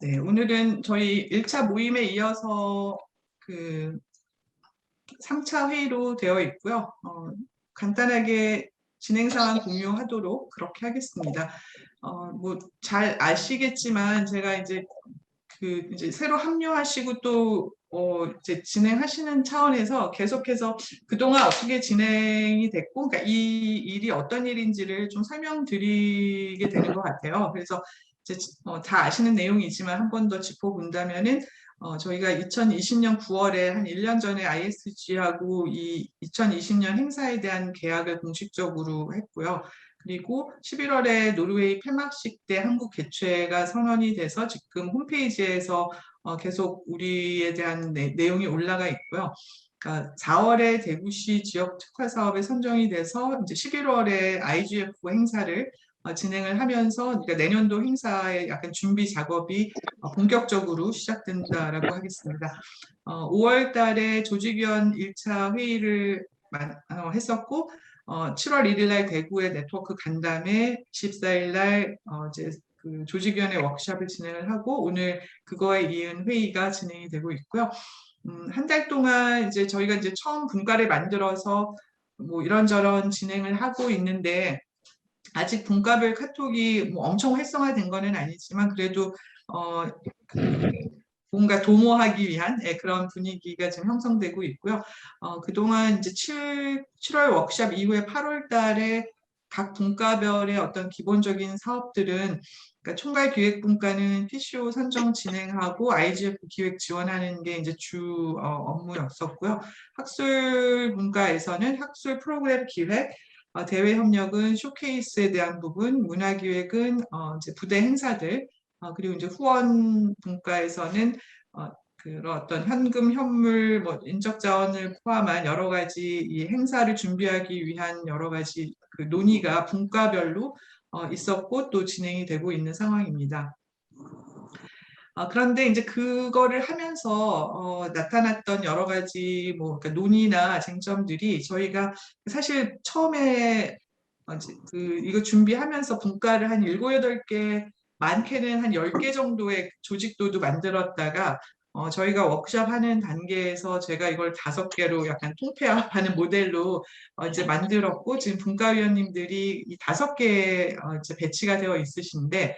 네, 오늘은 저희 1차 모임에 이어서 그 3차 회의로 되어 있고요. 간단하게 진행 상황 공유하도록 그렇게 하겠습니다. 뭐 잘 아시겠지만 제가 이제 새로 합류하시고 또 이제 진행하시는 차원에서 계속해서 그동안 어떻게 진행이 됐고, 그러니까 이 일이 어떤 일인지를 좀 설명드리게 되는 것 같아요. 그래서 이제 다 아시는 내용이지만 한 번 더 짚어본다면은 저희가 2020년 9월에 한 1년 전에 ISG하고 이 2020년 행사에 대한 계약을 공식적으로 했고요. 그리고 11월에 노르웨이 폐막식 때 한국 개최가 선언이 돼서 지금 홈페이지에서 계속 우리에 대한 내용이 올라가 있고요. 그러니까 4월에 대구시 지역 특화 사업에 선정이 돼서 이제 11월에 IGF 행사를 진행을 하면서 그러니까 내년도 행사의 약간 준비 작업이 본격적으로 시작된다라고 하겠습니다. 5월 달에 조직위원 1차 회의를 했었고 7월 1일 날 대구에 네트워크 간담회, 24일 날 이제 그 조직위원회 워크숍을 진행을 하고 오늘 그거에 이은 회의가 진행이 되고 있고요. 한 달 동안 이제 저희가 이제 처음 분과를 만들어서 뭐 이런저런 진행을 하고 있는데 아직 분과별 카톡이 뭐 엄청 활성화된 거는 아니지만 그래도 어, 그 뭔가 도모하기 위한 그런 분위기가 지금 형성되고 있고요. 그동안 이제 7월 워크숍 이후에 8월 달에 각 분과별의 어떤 기본적인 사업들은 그러니까 총괄기획분과는 PCO 선정 진행하고 IGF 기획 지원하는 게 이제 주 업무였었고요. 학술분과에서는 학술 프로그램 기획, 대외 협력은 쇼케이스에 대한 부분, 문화기획은 이제 부대 행사들, 그리고 이제 후원 분과에서는 그런 어떤 현금, 현물, 뭐 인적 자원을 포함한 여러 가지 이 행사를 준비하기 위한 여러 가지 그 논의가 분과별로 있었고 또 진행이 되고 있는 상황입니다. 그런데 이제 그거를 하면서 나타났던 여러 가지 뭐 그러니까 논의나 쟁점들이 저희가 사실 처음에 이거 준비하면서 분과를 한 7, 8개, 많게는 한 10개 정도의 조직도도 만들었다가 저희가 워크숍 하는 단계에서 제가 이걸 5개로 약간 통폐합하는 모델로 이제 만들었고 지금 분과위원님들이 이 5개에 이제 배치가 되어 있으신데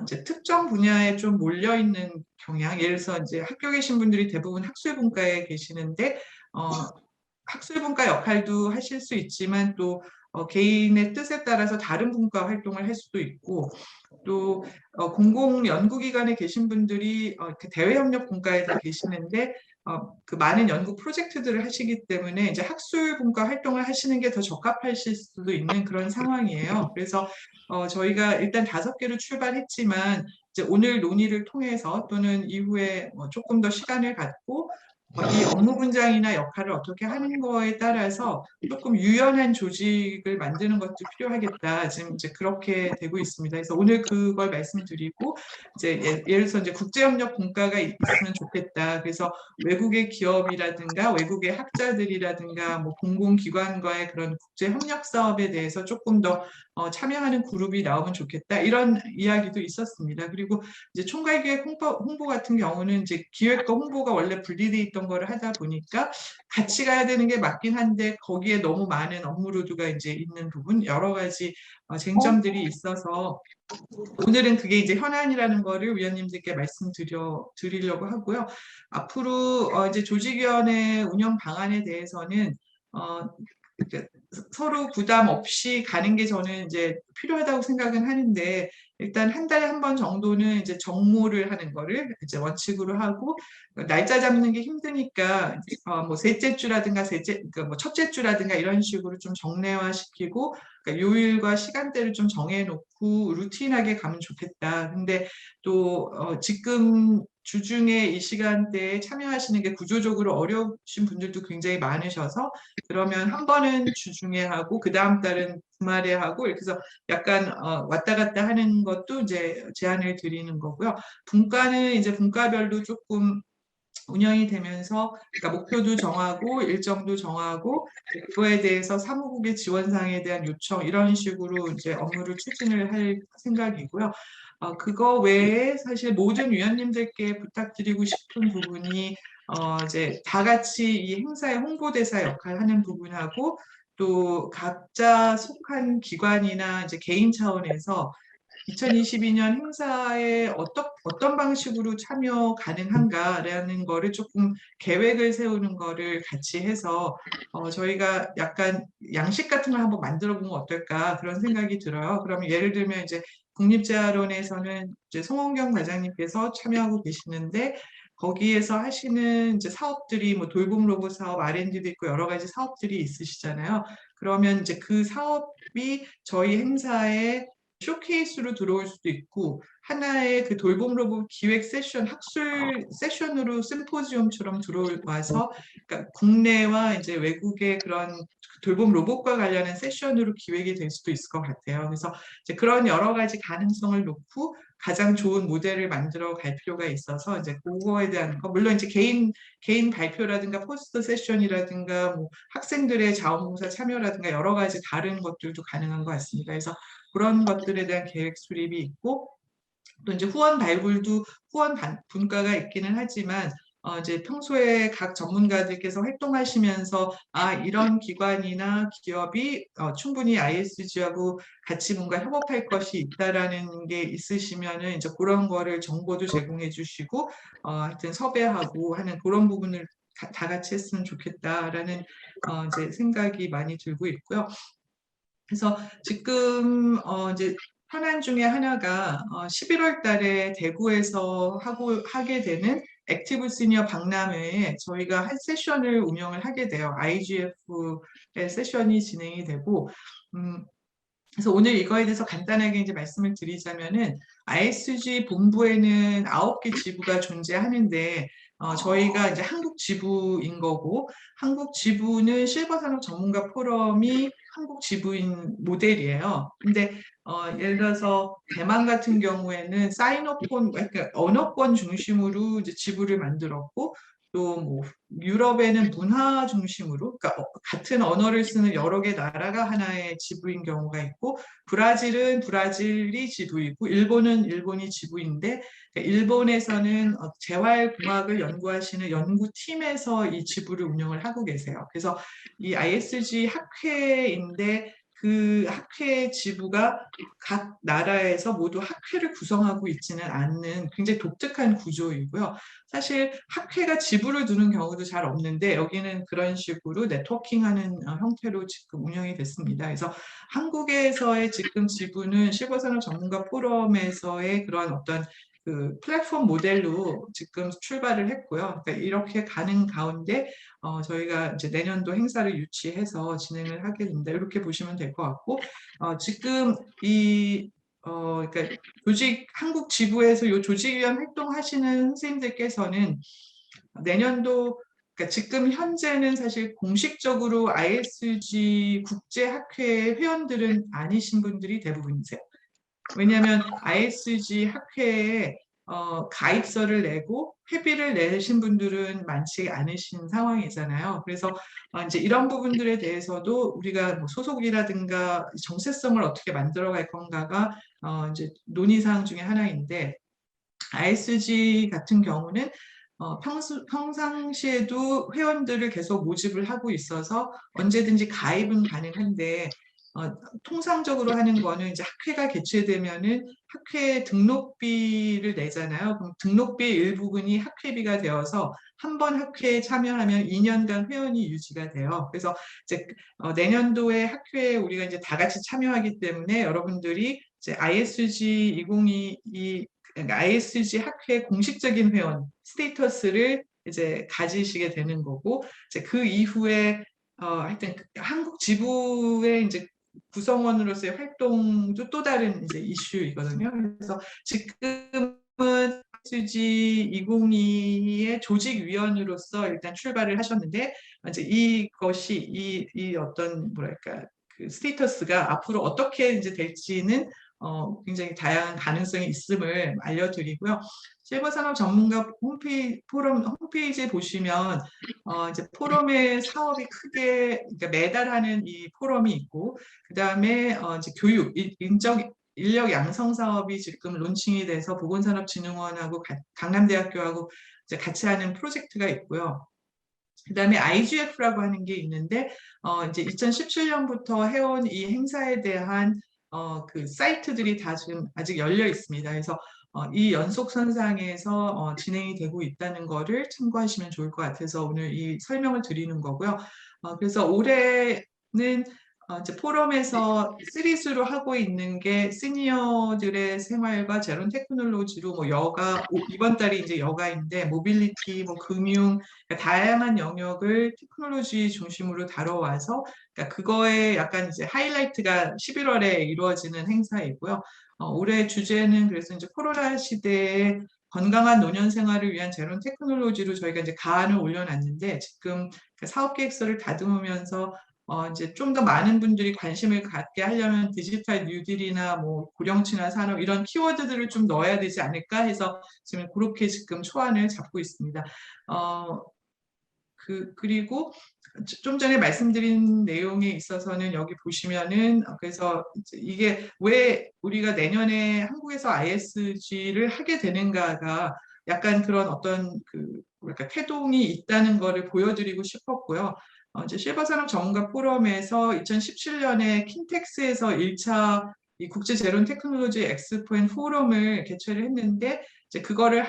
이제 특정 분야에 좀 몰려 있는 경향, 예를 들어서 이제 학교 계신 분들이 대부분 학술분과에 계시는데 학술분과 역할도 하실 수 있지만 또 개인의 뜻에 따라서 다른 분과 활동을 할 수도 있고 또 공공연구기관에 계신 분들이 대외협력 분과에 다 계시는데 그 많은 연구 프로젝트들을 하시기 때문에 이제 학술분과 활동을 하시는 게 더 적합하실 수도 있는 그런 상황이에요. 그래서 저희가 일단 5개로 출발했지만 이제 오늘 논의를 통해서 또는 이후에 조금 더 시간을 갖고 이 업무 분장이나 역할을 어떻게 하는 거에 따라서 조금 유연한 조직을 만드는 것도 필요하겠다. 지금 이제 그렇게 되고 있습니다. 그래서 오늘 그걸 말씀드리고 이제 예를 들어서 이제 국제협력 분과가 있으면 좋겠다. 그래서 외국의 기업이라든가 외국의 학자들이라든가 뭐 공공기관과의 그런 국제협력 사업에 대해서 조금 더 참여하는 그룹이 나오면 좋겠다. 이런 이야기도 있었습니다. 그리고 이제 총괄기획 홍보 같은 경우는 이제 기획과 홍보가 원래 분리돼 있던 거를 하다 보니까 같이 가야 되는 게 맞긴 한데 거기에 너무 많은 업무로드가 이제 있는 부분 여러 가지 쟁점들이 있어서 오늘은 그게 이제 현안이라는 거를 위원님들께 말씀드리려고 하고요. 앞으로 이제 조직위원회 운영 방안에 대해서는 이렇게 서로 부담 없이 가는 게 저는 이제 필요하다고 생각은 하는데 일단 한 달에 한 번 정도는 이제 정모를 하는 거를 이제 원칙으로 하고 날짜 잡는 게 힘드니까 뭐 셋째 주라든가 그러니까 뭐 첫째 주라든가 이런 식으로 좀 정례화시키고 그러니까 요일과 시간대를 좀 정해놓고 루틴하게 가면 좋겠다. 근데 또 지금 주중에 이 시간대에 참여하시는 게 구조적으로 어려우신 분들도 굉장히 많으셔서 그러면 한 번은 주중에 하고 그 다음 달은 주말에 하고 이렇게 해서 약간 왔다 갔다 하는 것도 이제 제안을 드리는 거고요. 분과는 이제 분과별로 조금 운영이 되면서 그러니까 목표도 정하고 일정도 정하고 그거에 대해서 사무국의 지원사항에 대한 요청 이런 식으로 이제 업무를 추진을 할 생각이고요. 그거 외에 사실 모든 위원님들께 부탁드리고 싶은 부분이 이제 다 같이 이 행사의 홍보대사 역할을 하는 부분하고 또 각자 속한 기관이나 이제 개인 차원에서 2022년 행사에 어떤 방식으로 참여 가능한가라는 거를 조금 계획을 세우는 거를 같이 해서 저희가 약간 양식 같은 걸 한번 만들어 보면 어떨까 그런 생각이 들어요. 그러면 예를 들면 이제 국립재활원에서는 이제 송원경 과장님께서 참여하고 계시는데 거기에서 하시는 이제 사업들이 뭐 돌봄 로봇 사업, R&D도 있고 여러 가지 사업들이 있으시잖아요. 그러면 이제 그 사업이 저희 행사에 쇼케이스로 들어올 수도 있고 하나의 그 돌봄 로봇 기획 세션, 학술 세션으로 심포지엄처럼 들어와서 그러니까 국내와 이제 외국의 그런 돌봄 로봇과 관련한 세션으로 기획이 될 수도 있을 것 같아요. 그래서 이제 그런 여러 가지 가능성을 놓고 가장 좋은 모델을 만들어 갈 필요가 있어서 이제 그거에 대한 거 물론 이제 개인 발표라든가 포스터 세션이라든가 뭐 학생들의 자원봉사 참여라든가 여러 가지 다른 것들도 가능한 것 같습니다. 그래서 그런 것들에 대한 계획 수립이 있고 또 이제 후원 발굴도 분과가 있기는 하지만 이제 평소에 각 전문가들께서 활동하시면서 이런 기관이나 기업이 충분히 ISG하고 같이 뭔가 협업할 것이 있다라는 게 있으시면은 이제 그런 거를 정보도 제공해 주시고 하여튼 섭외하고 하는 그런 부분을 다 같이 했으면 좋겠다라는 이제 생각이 많이 들고 있고요. 그래서 지금 이제 현안 중에 하나가 11월 달에 대구에서 하게 되는 액티브 시니어 박람회에 저희가 한 세션을 운영을 하게 돼요. IGF의 세션이 진행이 되고 그래서 오늘 이거에 대해서 간단하게 이제 말씀을 드리자면은 ISG 본부에는 9개 지부가 존재하는데 저희가 이제 한국 지부인 거고 한국 지부는 실버산업 전문가 포럼이 한국 지부인 모델이에요. 근데 예를 들어서 대만 같은 경우에는 사인오폰 그러니까 언어권 중심으로 이제 지부를 만들었고 또 뭐 유럽에는 문화 중심으로 그러니까 같은 언어를 쓰는 여러 개 나라가 하나의 지부인 경우가 있고 브라질은 브라질이 지부이고 일본은 일본이 지부인데 일본에서는 재활공학을 연구하시는 연구팀에서 이 지부를 운영을 하고 계세요. 그래서 이 ISG 학회인데 그 학회 지부가 각 나라에서 모두 학회를 구성하고 있지는 않는 굉장히 독특한 구조이고요. 사실 학회가 지부를 두는 경우도 잘 없는데 여기는 그런 식으로 네트워킹하는 형태로 지금 운영이 됐습니다. 그래서 한국에서의 지금 지부는 실버산업 전문가 포럼에서의 그런 어떤 그 플랫폼 모델로 지금 출발을 했고요. 그러니까 이렇게 가는 가운데 저희가 이제 내년도 행사를 유치해서 진행을 하게 됩니다. 이렇게 보시면 될 것 같고 지금 그러니까 한국 지부에서 이 조직위원 활동하시는 선생님들께서는 내년도 그러니까 지금 현재는 사실 공식적으로 ISG 국제학회 회원들은 아니신 분들이 대부분이세요. 왜냐하면 ISG 학회에 가입서를 내고 회비를 내신 분들은 많지 않으신 상황이잖아요. 그래서 이제 이런 부분들에 대해서도 우리가 뭐 소속이라든가 정체성을 어떻게 만들어갈 건가가 이제 논의사항 중에 하나인데 ISG 같은 경우는 평상시에도 회원들을 계속 모집을 하고 있어서 언제든지 가입은 가능한데 통상적으로 하는 거는 이제 학회가 개최되면은 학회 등록비를 내잖아요. 그럼 등록비의 일부분이 학회비가 되어서 한 번 학회에 참여하면 2년간 회원이 유지가 돼요. 그래서 이제 내년도에 학회에 우리가 이제 다 같이 참여하기 때문에 여러분들이 이제 ISG 2022 그러니까 ISG 학회 공식적인 회원 스테이터스를 이제 가지시게 되는 거고 이제 그 이후에 하여튼 한국 지부의 이제 구성원으로서의 활동도 또 다른 이제 이슈이거든요. 그래서 지금은 ISG 2022의 조직위원으로서 일단 출발을 하셨는데 이제 이것이 이 어떤 뭐랄까 그 스테이터스가 앞으로 어떻게 이제 될지는 굉장히 다양한 가능성이 있음을 알려드리고요. 실버산업 전문가 포럼 홈페이지에 보시면 이제 포럼의 사업이 크게 그러니까 매달 하는 이 포럼이 있고 그다음에 이제 교육, 인력 양성 사업이 지금 론칭이 돼서 보건산업진흥원하고 강남대학교하고 이제 같이 하는 프로젝트가 있고요. 그다음에 IGF라고 하는 게 있는데 이제 2017년부터 해온 이 행사에 대한 그 사이트들이 다 지금 아직 열려 있습니다. 그래서 이 연속선상에서 진행이 되고 있다는 거를 참고하시면 좋을 것 같아서 오늘 이 설명을 드리는 거고요. 그래서 올해는 이제 포럼에서 시리즈로 하고 있는 게 시니어들의 생활과 제론 테크놀로지로 뭐 여가, 이번 달이 이제 여가인데 모빌리티, 뭐 금융, 그러니까 다양한 영역을 테크놀로지 중심으로 다뤄와서 그러니까 그거에 약간 이제 하이라이트가 11월에 이루어지는 행사이고요. 올해 주제는 그래서 이제 코로나 시대에 건강한 노년 생활을 위한 제론 테크놀로지로 저희가 이제 가안을 올려놨는데 지금 그 사업 계획서를 다듬으면서 이제 좀 더 많은 분들이 관심을 갖게 하려면 디지털 뉴딜이나 뭐 고령층화 산업 이런 키워드들을 좀 넣어야 되지 않을까 해서 지금 그렇게 지금 초안을 잡고 있습니다. 그리고 좀 전에 말씀드린 내용에 있어서는 여기 보시면은 그래서 이게 왜 우리가 내년에 한국에서 ISG를 하게 되는가가 약간 그런 어떤 그 뭐랄까 태동이 있다는 거를 보여드리고 싶었고요. 이제 실버산업 전문가 포럼에서 2017년에 킨텍스에서 1차 이 국제 제론 테크놀로지 엑스포 앤 포럼을 개최를 했는데 이제 그거를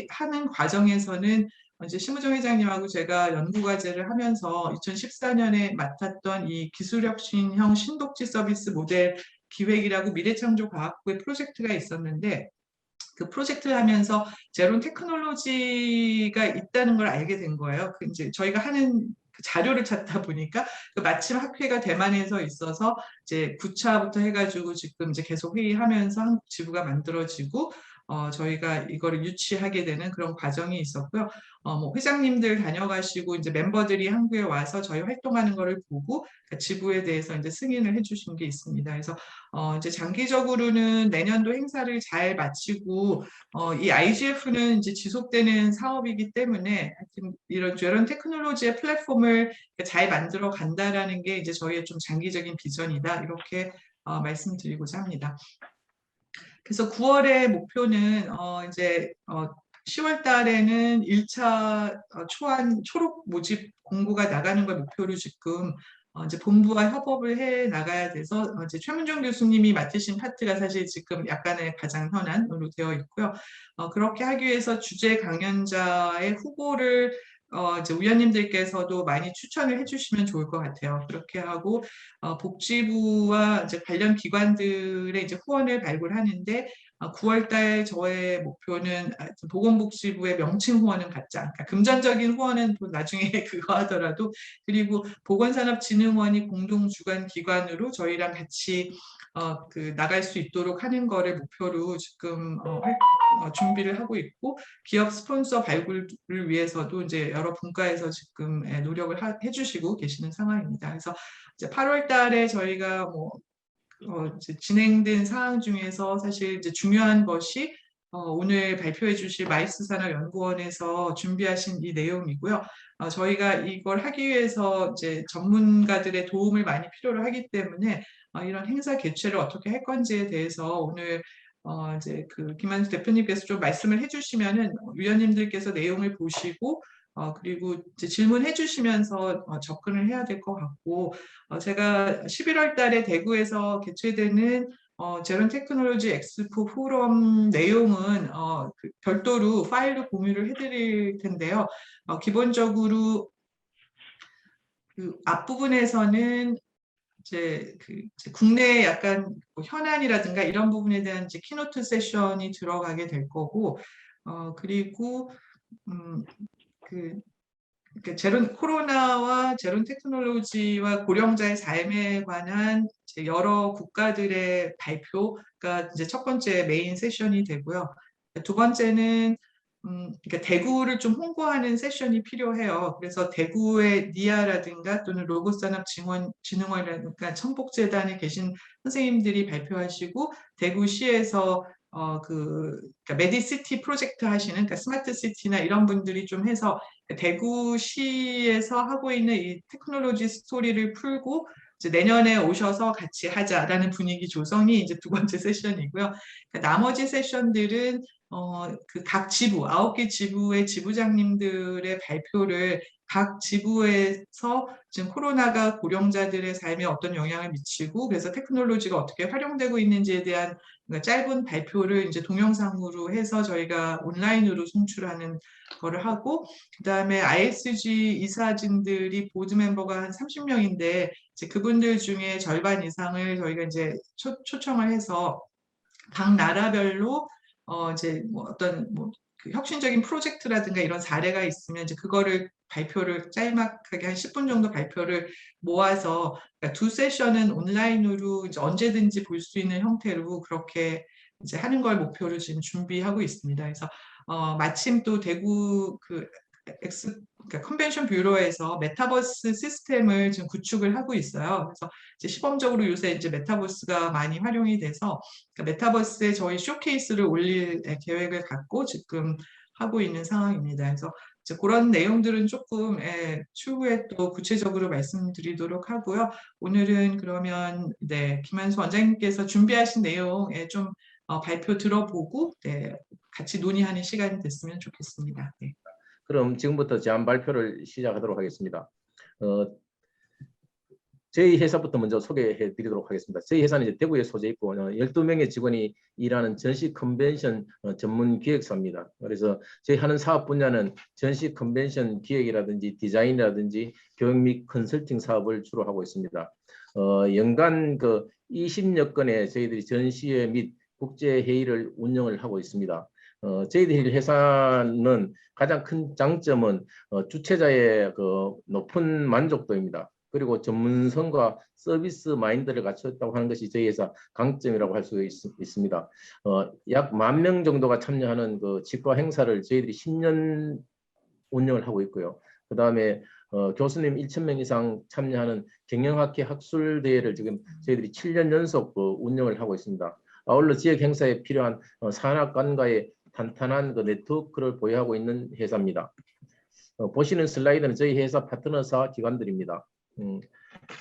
하는 과정에서는 이제 심우정 회장님하고 제가 연구과제를 하면서 2014년에 맡았던 이 기술혁신형 신독지 서비스 모델 기획이라고 미래창조과학부의 프로젝트가 있었는데 그 프로젝트를 하면서 제론 테크놀로지가 있다는 걸 알게 된 거예요. 그 이제 저희가 하는 그 자료를 찾다 보니까 그 마침 학회가 대만에서 있어서 이제 9차부터 해가지고 지금 이제 계속 회의하면서 한국 지부가 만들어지고 저희가 이거를 유치하게 되는 그런 과정이 있었고요. 뭐 회장님들 다녀가시고 이제 멤버들이 한국에 와서 저희 활동하는 거를 보고 그 지부에 대해서 이제 승인을 해주신 게 있습니다. 그래서 이제 장기적으로는 내년도 행사를 잘 마치고 이 IGF는 이제 지속되는 사업이기 때문에 이런 제론 테크놀로지의 플랫폼을 잘 만들어 간다라는 게 이제 저희의 좀 장기적인 비전이다 이렇게 말씀드리고자 합니다. 그래서 9월의 목표는 이제 10월 달에는 1차 초안 초록 모집 공고가 나가는 걸 목표로 지금 이제 본부와 협업을 해 나가야 돼서 이제 최문정 교수님이 맡으신 파트가 사실 지금 약간의 가장 현안으로 되어 있고요. 그렇게 하기 위해서 주재 강연자의 후보를 이제 위원님들께서도 많이 추천을 해주시면 좋을 것 같아요. 그렇게 하고 복지부와 이제 관련 기관들의 이제 후원을 발굴하는데 9월달 저의 목표는 보건복지부의 명칭 후원은 받자. 그러니까 금전적인 후원은 나중에 그거 하더라도 그리고 보건산업진흥원이 공동주관 기관으로 저희랑 같이 그 나갈 수 있도록 하는 거를 목표로 지금 준비를 하고 있고 기업 스폰서 발굴을 위해서도 이제 여러 분과에서 지금 노력을 해주시고 계시는 상황입니다. 그래서 이제 8월 달에 저희가 뭐 이제 진행된 사항 중에서 사실 이제 중요한 것이 오늘 발표해 주실 마이스 산업연구원에서 준비하신 이 내용이고요. 저희가 이걸 하기 위해서 이제 전문가들의 도움을 많이 필요로 하기 때문에 이런 행사 개최를 어떻게 할 건지에 대해서 오늘 이제 그 김한수 대표님께서 좀 말씀을 해주시면은 위원님들께서 내용을 보시고 그리고 이제 질문해 주시면서 접근을 해야 될 것 같고 제가 11월 달에 대구에서 개최되는 제론 테크놀로지 엑스포 포럼 내용은 그 별도로 파일로 공유를 해드릴 텐데요. 기본적으로 그 앞부분에서는 이제 국내 약간 뭐 현안이라든가 이런 부분에 대한 이제 키노트 세션이 들어가게 될 거고 그리고 그 그러니까 코로나와 제론 테크놀로지와 고령자의 삶에 관한 여러 국가들의 발표가 이제 첫 번째 메인 세션이 되고요. 두 번째는 그러니까 대구를 좀 홍보하는 세션이 필요해요. 그래서 대구의 니아라든가 또는 로봇산업진흥원이라든가 천복재단에 계신 선생님들이 발표하시고 대구시에서 그러니까 메디시티 프로젝트 하시는 그러니까 스마트시티나 이런 분들이 좀 해서 대구시에서 하고 있는 이 테크놀로지 스토리를 풀고 이제 내년에 오셔서 같이 하자라는 분위기 조성이 이제 두 번째 세션이고요. 그러니까 나머지 세션들은 그 각 지부, 9개 지부의 지부장님들의 발표를 각 지부에서 지금 코로나가 고령자들의 삶에 어떤 영향을 미치고 그래서 테크놀로지가 어떻게 활용되고 있는지에 대한 짧은 발표를 이제 동영상으로 해서 저희가 온라인으로 송출하는 거를 하고 그다음에 ISG 이사진들이 보드 멤버가 한 30명인데 이제 그분들 중에 절반 이상을 저희가 이제 초청을 해서 각 나라별로 이제 뭐 어떤 그 혁신적인 프로젝트라든가 이런 사례가 있으면 이제 그거를 발표를 짤막하게 한 10분 정도 발표를 모아서 그러니까 두 세션은 온라인으로 이제 언제든지 볼 수 있는 형태로 그렇게 이제 하는 걸 목표로 지금 준비하고 있습니다. 그래서 마침 또 대구 그 그러니까 컨벤션 뷰로에서 메타버스 시스템을 지금 구축을 하고 있어요. 그래서 이제 시범적으로 요새 이제 메타버스가 많이 활용이 돼서 그러니까 메타버스에 저희 쇼케이스를 올릴 계획을 갖고 지금 하고 있는 상황입니다. 그래서 이제 그런 내용들은 조금 추후에 또 구체적으로 말씀드리도록 하고요. 오늘은 그러면 네, 김한수 원장님께서 준비하신 내용 좀 발표 들어보고 네, 같이 논의하는 시간이 됐으면 좋겠습니다. 네. 그럼 지금부터 제안 발표를 시작하도록 하겠습니다. 저희 회사부터 먼저 소개해 드리도록 하겠습니다. 저희 회사는 이제 대구에 소재 있고 12명의 직원이 일하는 전시 컨벤션 전문 기획사입니다. 그래서 저희 하는 사업 분야는 전시 컨벤션 기획이라든지 디자인이라든지 교육 및 컨설팅 사업을 주로 하고 있습니다. 연간 그 20여 건의 저희들이 전시회 및 국제회의를 운영을 하고 있습니다. 저희들 회사는 가장 큰 장점은 주최자의 그 높은 만족도입니다. 그리고 전문성과 서비스 마인드를 갖췄다고 하는 것이 저희 회사 강점이라고 할 수 있습니다. 약 10,000명 정도가 참여하는 그 치과 행사를 저희들이 10년 운영을 하고 있고요. 그 다음에 교수님 1,000명 이상 참여하는 경영학회 학술대회를 지금 저희들이 7년 연속 운영을 하고 있습니다. 아울러 지역 행사에 필요한 산학관과의 탄탄한 그 네트워크를 보유하고 있는 회사입니다. 보시는 슬라이드는 저희 회사 파트너사 기관들입니다.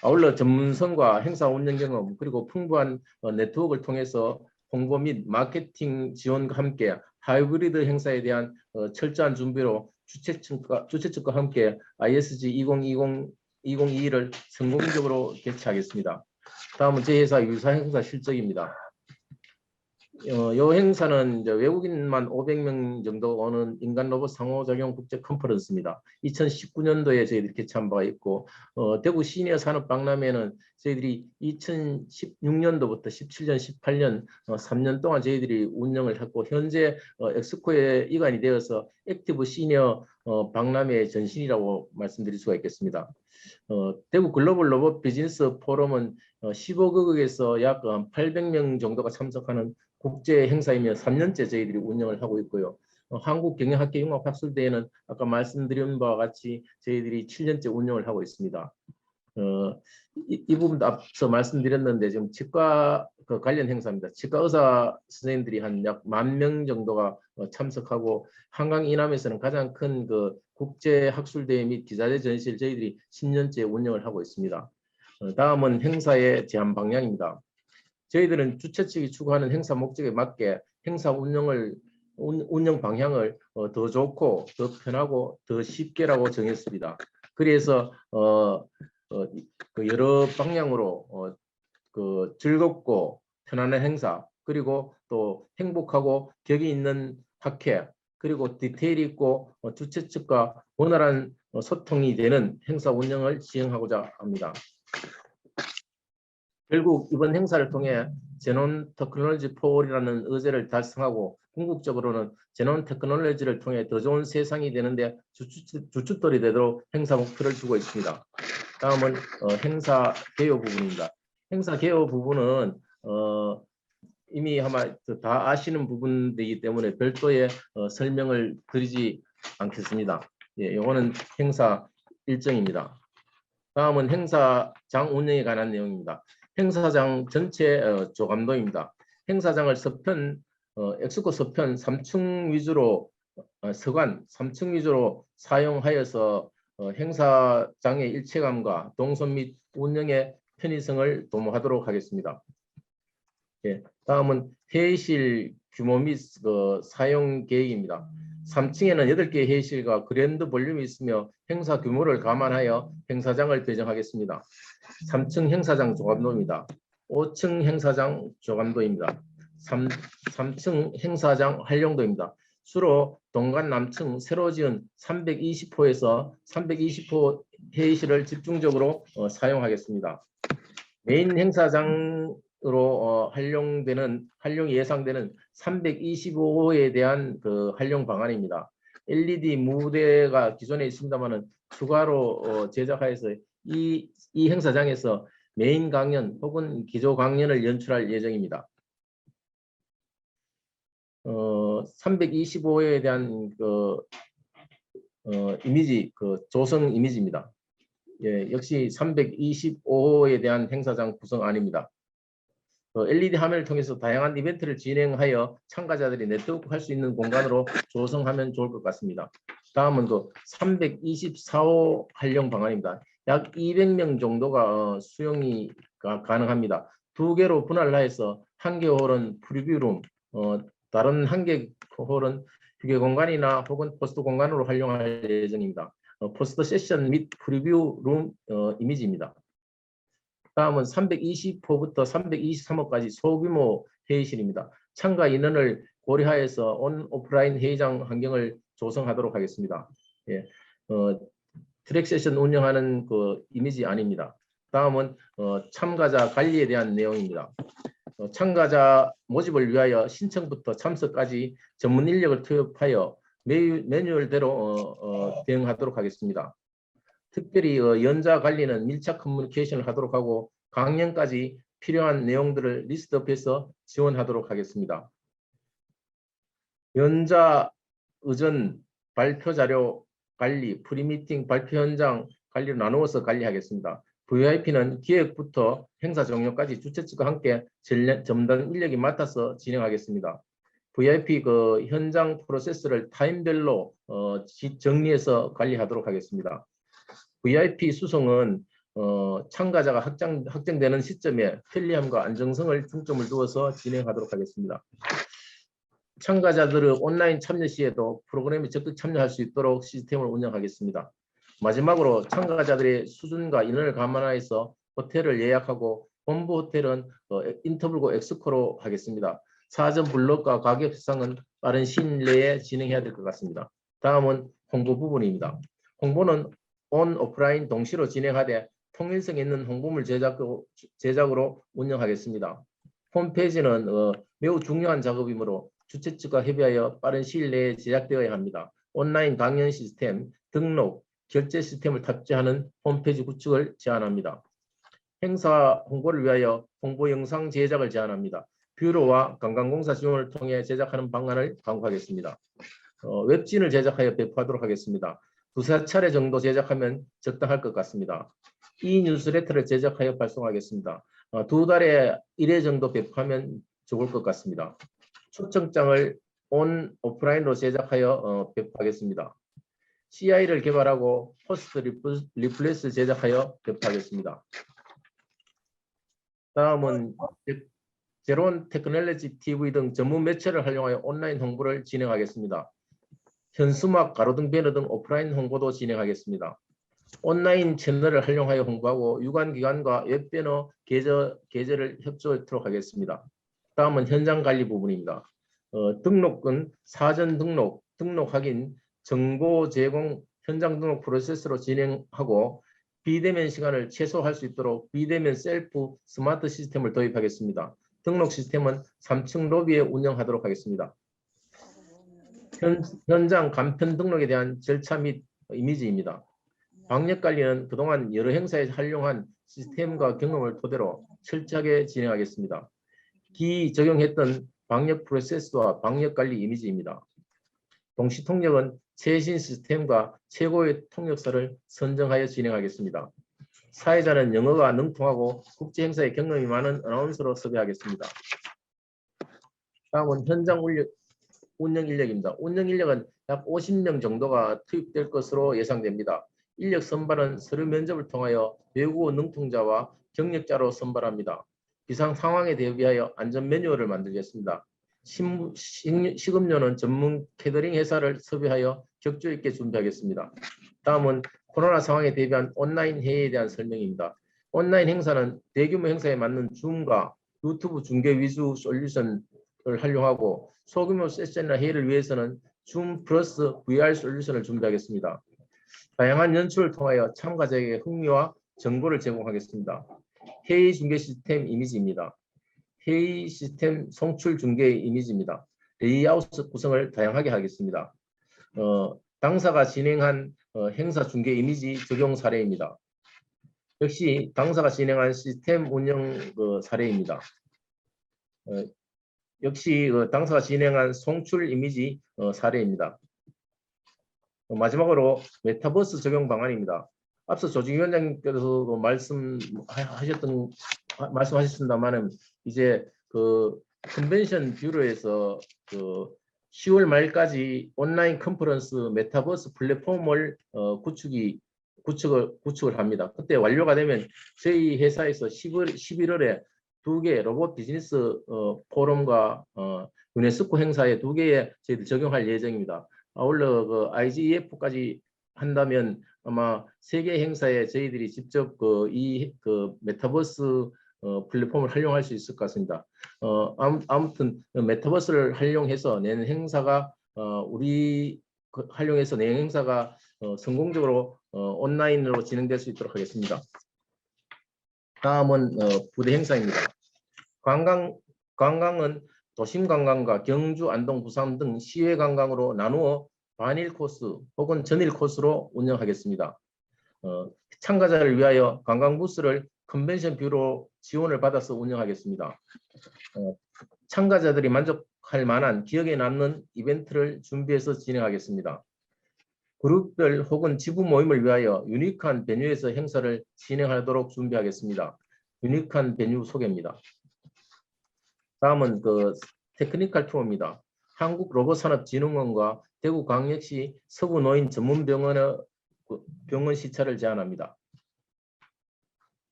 아울러 전문성과 행사 운영 경험 그리고 풍부한 네트워크를 통해서 홍보 및 마케팅 지원과 함께 하이브리드 행사에 대한 철저한 준비로 주최 측과 함께 ISG 2021을 성공적으로 개최하겠습니다. 다음은 제 회사 유사 행사 실적입니다. 이 행사는 이제 외국인만 500명 정도 오는 인간 로봇 상호작용 국제 컨퍼런스입니다. 2019년도에 저희들이 개최한 바가 있고 대구 시니어 산업 박람회는 저희들이 2016년도부터 17년, 18년 3년 동안 저희들이 운영을 했고 현재 엑스코에 이관이 되어서 액티브 시니어 박람회 전신이라고 말씀드릴 수가 있겠습니다. 대구 글로벌 로봇 비즈니스 포럼은 15개국에서 약 800명 정도가 참석하는 국제 행사이며 3년째 저희들이 운영을 하고 있고요. 한국경영학회 융합학술대회는 아까 말씀드린 바와 같이 저희들이 7년째 운영을 하고 있습니다. 이 부분도 앞서 말씀드렸는데 지금 치과 그 관련 행사입니다. 치과 의사 선생님들이 한 약 10,000명 정도가 참석하고 한강 이남에서는 가장 큰 그 국제 학술대회 및 기자재 전시를 저희들이 10년째 운영을 하고 있습니다. 다음은 행사의 제안 방향입니다. 저희들은 주최 측이 추구하는 행사 목적에 맞게 행사 운영 방향을 더 좋고 더 편하고 더 쉽게라고 정했습니다. 그래서 그 여러 방향으로 그 즐겁고 편안한 행사 그리고 또 행복하고 격이 있는 학회 그리고 디테일 있고 주최 측과 원활한 소통이 되는 행사 운영을 시행하고자 합니다. 결국 이번 행사를 통해 제논 테크놀로지 포올이라는 의제를 달성하고 궁극적으로는 제논 테크놀로지를 통해 더 좋은 세상이 되는데 주춧돌이 되도록 행사 목표를 두고 있습니다. 다음은 행사 개요 부분입니다. 행사 개요 부분은 이미 아마 다 아시는 부분이기 때문에 별도의 설명을 드리지 않겠습니다. 예, 요거는 행사 일정입니다. 다음은 행사장 운영에 관한 내용입니다. 행사장 전체 조감도입니다. 행사장을 엑스코 서편 3층 위주로 서관 3층 위주로 사용하여서 행사장의 일체감과 동선 및 운영의 편의성을 도모하도록 하겠습니다. 예, 다음은 회의실 규모 및 사용 계획입니다. 3층에는 8개의 회의실과 그랜드 볼륨이 있으며 행사 규모를 감안하여 행사장을 배정하겠습니다. 3층 행사장 조감도입니다. 5층 행사장 조감도입니다. 3층 행사장 활용도입니다. 수로 동간 남층 새로 지은 320호에서 320호 회의실을 집중적으로 사용하겠습니다. 메인 행사장으로 활용이 예상되는 325호에 대한 활용 방안입니다. LED 무대가 기존에 있습니다만은 추가로 제작하여서 이 행사장에서 메인 강연 혹은 기조 강연을 연출할 예정입니다. 325호에 대한 이미지, 조성 이미지입니다. 예, 역시 325호에 대한 행사장 구성안입니다. LED 화면을 통해서 다양한 이벤트를 진행하여 참가자들이 네트워크할 수 있는 공간으로 조성하면 좋을 것 같습니다. 다음은 324호 활용 방안입니다. 약 200명 정도가 수용이 가능합니다. 2개로 분할하여서 1개 홀은 프리뷰룸, 다른 1개 홀은 휴게 공간이나 혹은 포스트 공간으로 활용할 예정입니다. 포스트 세션 및 프리뷰 룸 이미지입니다. 다음은 320호부터 323호까지 소규모 회의실입니다. 참가 인원을 고려하여서 오프라인 회의장 환경을 조성하도록 하겠습니다. 예, 트랙 세션 운영하는 이미지 아닙니다. 다음은 참가자 관리에 대한 내용입니다. 참가자 모집을 위하여 신청부터 참석까지 전문 인력을 투입하여 매뉴얼대로 대응하도록 하겠습니다. 특별히 연자 관리는 밀착 커뮤니케이션을 하도록 하고 강연까지 필요한 내용들을 리스트업해서 지원하도록 하겠습니다. 연자 의전 발표 자료 관리, 프리미팅 발표 현장 관리를 나누어서 관리하겠습니다. VIP는 기획부터 행사 종료까지 주최 측과 함께 전담 인력이 맡아서 진행하겠습니다. VIP 현장 프로세스를 타임별로 정리해서 관리하도록 하겠습니다. VIP 수송은 참가자가 확정되는 시점에 편리함과 안정성을 중점을 두어서 진행하도록 하겠습니다. 참가자들의 온라인 참여 시에도 프로그램에 적극 참여할 수 있도록 시스템을 운영하겠습니다. 마지막으로 참가자들의 수준과 인원을 감안하여서 호텔을 예약하고 본부 호텔은 인터블고 엑스코로 하겠습니다. 사전 블록과 가격 협상은 빠른 시일 내에 진행해야 될 것 같습니다. 다음은 홍보 부분입니다. 홍보는 온 오프라인 동시로 진행하되 통일성 있는 홍보물 제작으로 운영하겠습니다. 홈페이지는 매우 중요한 작업이므로 주최 측과 협의하여 빠른 시일 내에 제작되어야 합니다. 온라인 강연 시스템, 등록, 결제 시스템을 탑재하는 홈페이지 구축을 제안합니다. 행사 홍보를 위하여 홍보 영상 제작을 제안합니다. 뷰로와 관광공사 지원을 통해 제작하는 방안을 강구하겠습니다. 웹진을 제작하여 배포하도록 하겠습니다. 2~4차례 정도 제작하면 적당할 것 같습니다. 이 뉴스레터를 제작하여 발송하겠습니다. 2달에 1회 정도 배포하면 좋을 것 같습니다. 초청장을 오프라인으로 제작하여 배포하겠습니다. CI를 개발하고 포스트 리플레스 제작하여 배포하겠습니다. 다음은 제로온 테크놀로지 TV 등 전문 매체를 활용하여 온라인 홍보를 진행하겠습니다. 현수막, 가로등, 배너 등 오프라인 홍보도 진행하겠습니다. 온라인 채널을 활용하여 홍보하고 유관기관과 웹배너 게재를 협조하도록 하겠습니다. 다음은 현장 관리 부분입니다. 등록은 사전 등록, 등록 확인, 정보 제공, 현장 등록 프로세스로 진행하고 비대면 시간을 최소화할 수 있도록 비대면 셀프 스마트 시스템을 도입하겠습니다. 등록 시스템은 3층 로비에 운영하도록 하겠습니다. 현장 간편 등록에 대한 절차 및 이미지입니다. 방역관리는 그동안 여러 행사에 활용한 시스템과 경험을 토대로 철저하게 진행하겠습니다. 적용했던 방역 프로세스와 방역 관리 이미지입니다. 동시 통역은 최신 시스템과 최고의 통역사를 선정하여 진행하겠습니다. 사회자는 영어가 능통하고 국제 행사에 경험이 많은 어나운서로 섭외하겠습니다. 다음은 현장 운영 인력입니다. 운영 인력은 약 50명 정도가 투입될 것으로 예상됩니다. 인력 선발은 서류 면접을 통하여 외국어 능통자와 경력자로 선발합니다. 비상 상황에 대비하여 안전 매뉴얼을 만들겠습니다. 식음료는 전문 캐터링 회사를 섭외하여 격조 있게 준비하겠습니다. 다음은 코로나 상황에 대비한 온라인 회의에 대한 설명입니다. 온라인 행사는 대규모 행사에 맞는 줌과 유튜브 중계 위주 솔루션을 활용하고 소규모 세션이나 회의를 위해서는 줌 플러스 VR 솔루션을 준비하겠습니다. 다양한 연출을 통하여 참가자에게 흥미와 정보를 제공하겠습니다. 회의 중계 시스템 이미지입니다. 회의 시스템 송출 중계 이미지입니다. 레이아웃 구성을 다양하게 하겠습니다. 당사가 진행한 행사 중계 이미지 적용 사례입니다. 역시 당사가 진행한 시스템 운영 사례입니다. 역시 당사가 진행한 송출 이미지 사례입니다. 마지막으로 메타버스 적용 방안입니다. 앞서 조직위원장님께서 말씀하셨습니다만은 이제 그 컨벤션 뷰로에서 그 10월 말까지 온라인 컨퍼런스 메타버스 플랫폼을 구축을 합니다. 그때 완료가 되면 저희 회사에서 11월에 2개 로봇 비즈니스 포럼과 유네스코 행사에 2개에 저희들 적용할 예정입니다. 아울러 그 IGEF까지 한다면 아마 세계 행사에 저희들이 직접 이 메타버스 플랫폼을 활용할 수 있을 것 같습니다. 아무튼 메타버스를 활용해서 내년 행사가 활용해서 내년 행사가 성공적으로 온라인으로 진행될 수 있도록 하겠습니다. 다음은 부대 행사입니다. 관광은 도심 관광과 경주, 안동, 부산 등 시외 관광으로 나누어 반일 코스 혹은 전일 코스로 운영하겠습니다. 참가자를 위하여 관광 부스를 컨벤션 뷰로 지원을 받아서 운영하겠습니다. 참가자들이 만족할 만한 기억에 남는 이벤트를 준비해서 진행하겠습니다. 그룹별 혹은 지부 모임을 위하여 유니크한 베뉴에서 행사를 진행하도록 준비하겠습니다. 유니크한 베뉴 소개입니다. 다음은 테크니컬 투어입니다. 한국로봇산업진흥원과 대구광역시 서구노인 전문병원의 병원 시찰을 제안합니다.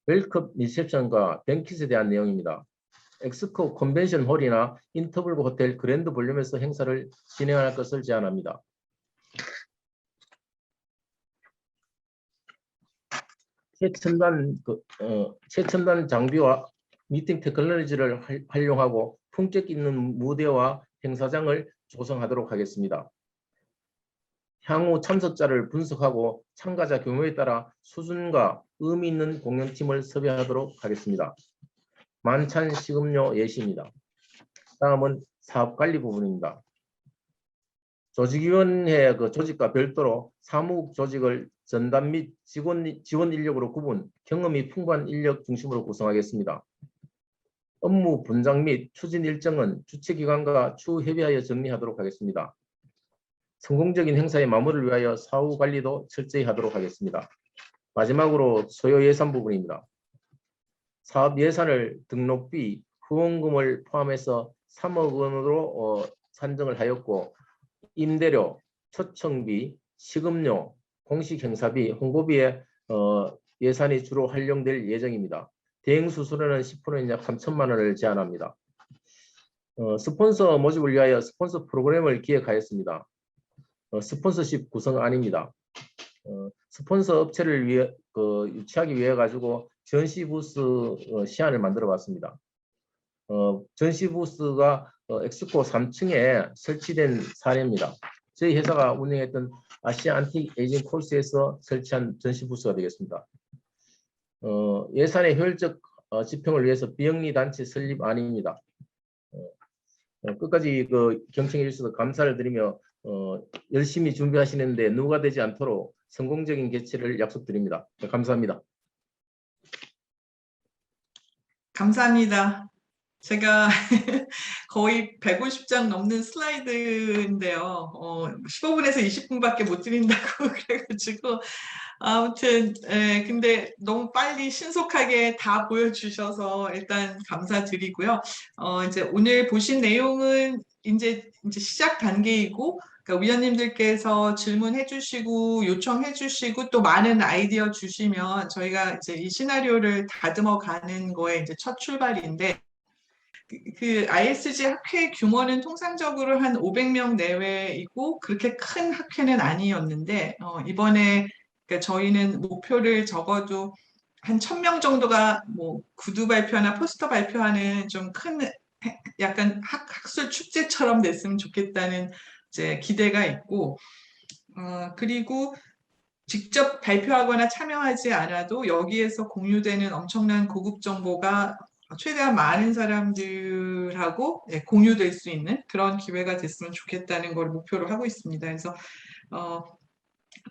웰컵 리셉션과 뱅킷에 대한 내용입니다. 엑스코 컨벤션 홀이나 인터블 호텔 그랜드 볼륨에서 행사를 진행할 것을 제안합니다. 최첨단 장비와 미팅 테크놀로지를 활용하고 품격 있는 무대와 행사장을 조성하도록 하겠습니다. 향후 참석자를 분석하고 참가자 규모에 따라 수준과 의미 있는 공연팀을 섭외하도록 하겠습니다. 만찬 식음료 예시입니다. 다음은 사업관리 부분입니다. 조직위원회 조직과 별도로 사무국 조직을 전담 및 지원 인력으로 구분, 경험이 풍부한 인력 중심으로 구성하겠습니다. 업무 분장 및 추진 일정은 주최기관과 추협의하여 정리하도록 하겠습니다. 성공적인 행사의 마무리를 위하여 사후 관리도 철저히 하도록 하겠습니다. 마지막으로 소요 예산 부분입니다. 사업 예산을 등록비, 후원금을 포함해서 3억 원으로 산정을 하였고 임대료, 초청비, 식음료, 공식 행사비, 홍보비에 예산이 주로 활용될 예정입니다. 대행 수수료는 10%인 약 3천만 원을 제한합니다. 스폰서 모집을 위하여 스폰서 프로그램을 기획하였습니다. 스폰서십 구성안입니다. 스폰서 업체를 유치하기 위해 가지고 전시 부스 시안을 만들어 봤습니다. 전시 부스가 엑스코 3층에 설치된 사례입니다. 저희 회사가 운영했던 아시아 안틱 에이징 코스에서 설치한 전시 부스가 되겠습니다. 예산의 효율적 집행을 위해서 비영리 단체 설립안입니다. 끝까지 경청해 주셔서 감사를 드리며 열심히 준비하시는데 누가 되지 않도록 성공적인 개최를 약속드립니다. 감사합니다. 감사합니다. 제가 거의 150장 넘는 슬라이드인데요. 15분에서 20분밖에 못 드린다고 그래가지고 아무튼 근데 너무 빨리 신속하게 다 보여주셔서 일단 감사드리고요. 이제 오늘 보신 내용은 이제 시작 단계이고 그러니까 위원님들께서 질문해 주시고 요청해 주시고 또 많은 아이디어 주시면 저희가 이제 이 시나리오를 다듬어 가는 거에 이제 첫 출발인데 그 ISG 학회 규모는 통상적으로 한 500명 내외이고 그렇게 큰 학회는 아니었는데 이번에 그러니까 저희는 목표를 적어도 한 1000명 정도가 뭐 구두 발표나 포스터 발표하는 좀 큰 약간 학술 축제처럼 됐으면 좋겠다는 이제 기대가 있고 그리고 직접 발표하거나 참여하지 않아도 여기에서 공유되는 엄청난 고급 정보가 최대한 많은 사람들하고 공유될 수 있는 그런 기회가 됐으면 좋겠다는 걸 목표로 하고 있습니다. 그래서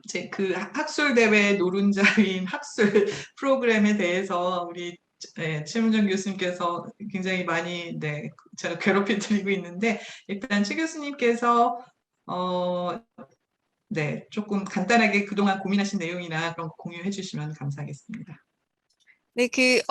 제 그 학술 대회 노른자인 학술 프로그램에 대해서 우리 최문정 교수님께서 굉장히 많이 제가 괴롭혀 드리고 있는데 일단 최 교수님께서 조금 간단하게 그동안 고민하신 내용이나 그런 거 공유해 주시면 감사하겠습니다. 네, 그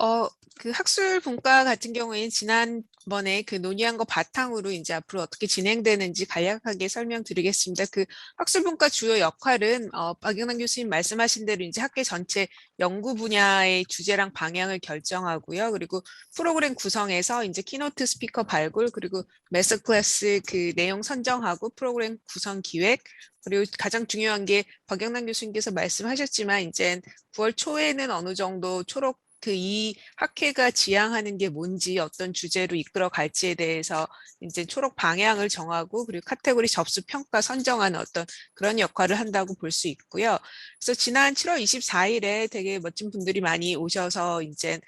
학술 분과 같은 경우에는 지난번에 그 논의한 거 바탕으로 이제 앞으로 어떻게 진행되는지 간략하게 설명드리겠습니다. 그 학술 분과 주요 역할은 박영남 교수님 말씀하신 대로 이제 학계 전체 연구 분야의 주제랑 방향을 결정하고요. 그리고 프로그램 구성에서 이제 키노트 스피커 발굴, 그리고 매스터 클래스 그 내용 선정하고 프로그램 구성 기획, 그리고 가장 중요한 게 박영남 교수님께서 말씀하셨지만 이제 9월 초에는 어느 정도 초록 이 학회가 지향하는 게 뭔지 어떤 주제로 이끌어 갈지에 대해서 이제 초록 방향을 정하고 그리고 카테고리 접수 평가 선정하는 어떤 그런 역할을 한다고 볼 수 있고요. 그래서 지난 7월 24일에 되게 멋진 분들이 많이 오셔서 이제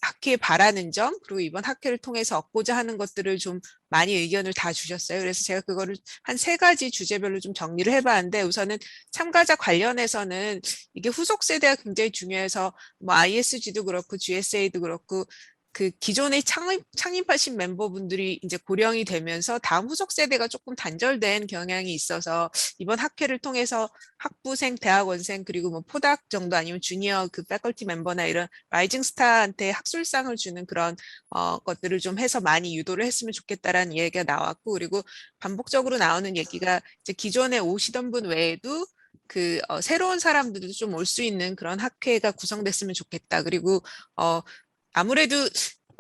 학회에 바라는 점, 그리고 이번 학회를 통해서 얻고자 하는 것들을 좀 많이 의견을 다 주셨어요. 그래서 제가 그거를 한 3가지 주제별로 좀 정리를 해봤는데 우선은 참가자 관련해서는 이게 후속 세대가 굉장히 중요해서 뭐 ISG도 그렇고 GSA도 그렇고 그 기존의 창립하신 멤버분들이 이제 고령이 되면서 다음 후속 세대가 조금 단절된 경향이 있어서 이번 학회를 통해서 학부생, 대학원생 그리고 뭐 포닥 정도 아니면 주니어 그 패컬티 멤버나 이런 라이징 스타한테 학술상을 주는 그런 것들을 좀 해서 많이 유도를 했으면 좋겠다라는 얘기가 나왔고 그리고 반복적으로 나오는 얘기가 이제 기존에 오시던 분 외에도 새로운 사람들도 좀 올 수 있는 그런 학회가 구성됐으면 좋겠다. 그리고 아무래도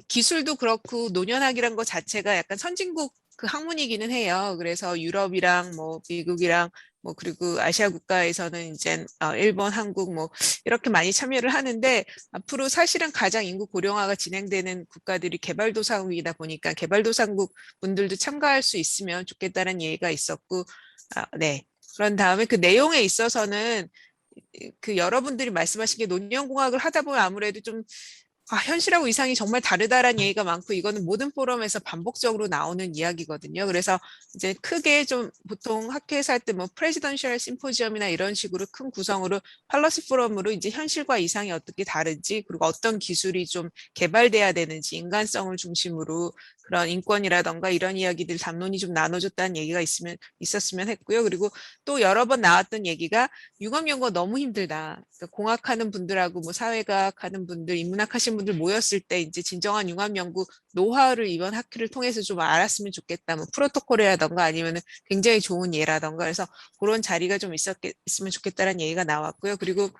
기술도 그렇고 노년학이란 것 자체가 약간 선진국 그 학문이기는 해요. 그래서 유럽이랑 뭐 미국이랑 뭐 그리고 아시아 국가에서는 이제 일본, 한국 뭐 이렇게 많이 참여를 하는데 앞으로 사실은 가장 인구 고령화가 진행되는 국가들이 개발도상국이다 보니까 개발도상국 분들도 참가할 수 있으면 좋겠다는 얘기가 있었고 네. 그런 다음에 그 내용에 있어서는 그 여러분들이 말씀하신 게 노년공학을 하다 보면 아무래도 좀 현실하고 이상이 정말 다르다라는 얘기가 많고 이거는 모든 포럼에서 반복적으로 나오는 이야기거든요. 그래서 이제 크게 좀 보통 학회에서 할 때 뭐 프레지던셜 심포지엄이나 이런 식으로 큰 구성으로 팔러시 포럼으로 이제 현실과 이상이 어떻게 다른지 그리고 어떤 기술이 좀 개발돼야 되는지 인간성을 중심으로 그런 인권이라던가 이런 이야기들 담론이 좀 나눠졌다는 얘기가 있었으면 했고요. 그리고 또 여러 번 나왔던 얘기가 융합 연구가 너무 힘들다. 그러니까 공학하는 분들하고 뭐 사회과학 하는 분들, 인문학 하신 분들 모였을 때 이제 진정한 융합 연구 노하우를 이번 학회를 통해서 좀 알았으면 좋겠다. 뭐 프로토콜이라던가 아니면은 굉장히 좋은 예라던가 그래서 그런 자리가 좀 있으면 좋겠다는 얘기가 나왔고요. 그리고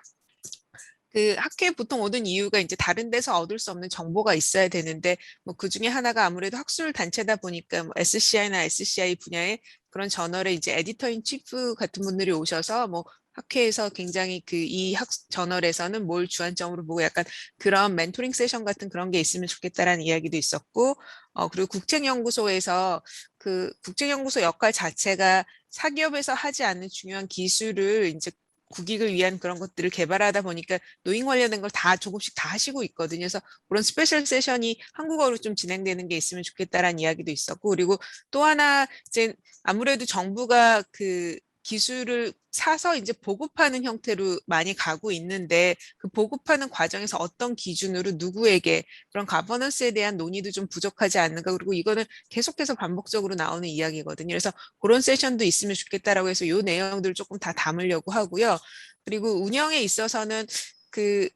그 학회에 보통 오는 이유가 이제 다른 데서 얻을 수 없는 정보가 있어야 되는데 뭐 그 중에 하나가 아무래도 학술 단체다 보니까 뭐 SCI나 SCI 분야의 그런 저널에 이제 에디터인 치프 같은 분들이 오셔서 뭐 학회에서 굉장히 이 저널에서는 뭘 주안점으로 보고 약간 그런 멘토링 세션 같은 그런 게 있으면 좋겠다라는 이야기도 있었고 그리고 국책연구소에서 그 국책연구소 역할 자체가 사기업에서 하지 않는 중요한 기술을 이제 국익을 위한 그런 것들을 개발하다 보니까 노인 관련된 걸 다 조금씩 다 하시고 있거든요. 그래서 그런 스페셜 세션이 한국어로 좀 진행되는 게 있으면 좋겠다라는 이야기도 있었고 그리고 또 하나 이제 아무래도 정부가 기술을 사서 이제 보급하는 형태로 많이 가고 있는데 그 보급하는 과정에서 어떤 기준으로 누구에게 그런 가버넌스에 대한 논의도 좀 부족하지 않는가. 그리고 이거는 계속해서 반복적으로 나오는 이야기거든요. 그래서 그런 세션도 있으면 좋겠다라고 해서 이 내용들을 조금 다 담으려고 하고요. 그리고 운영에 있어서는 그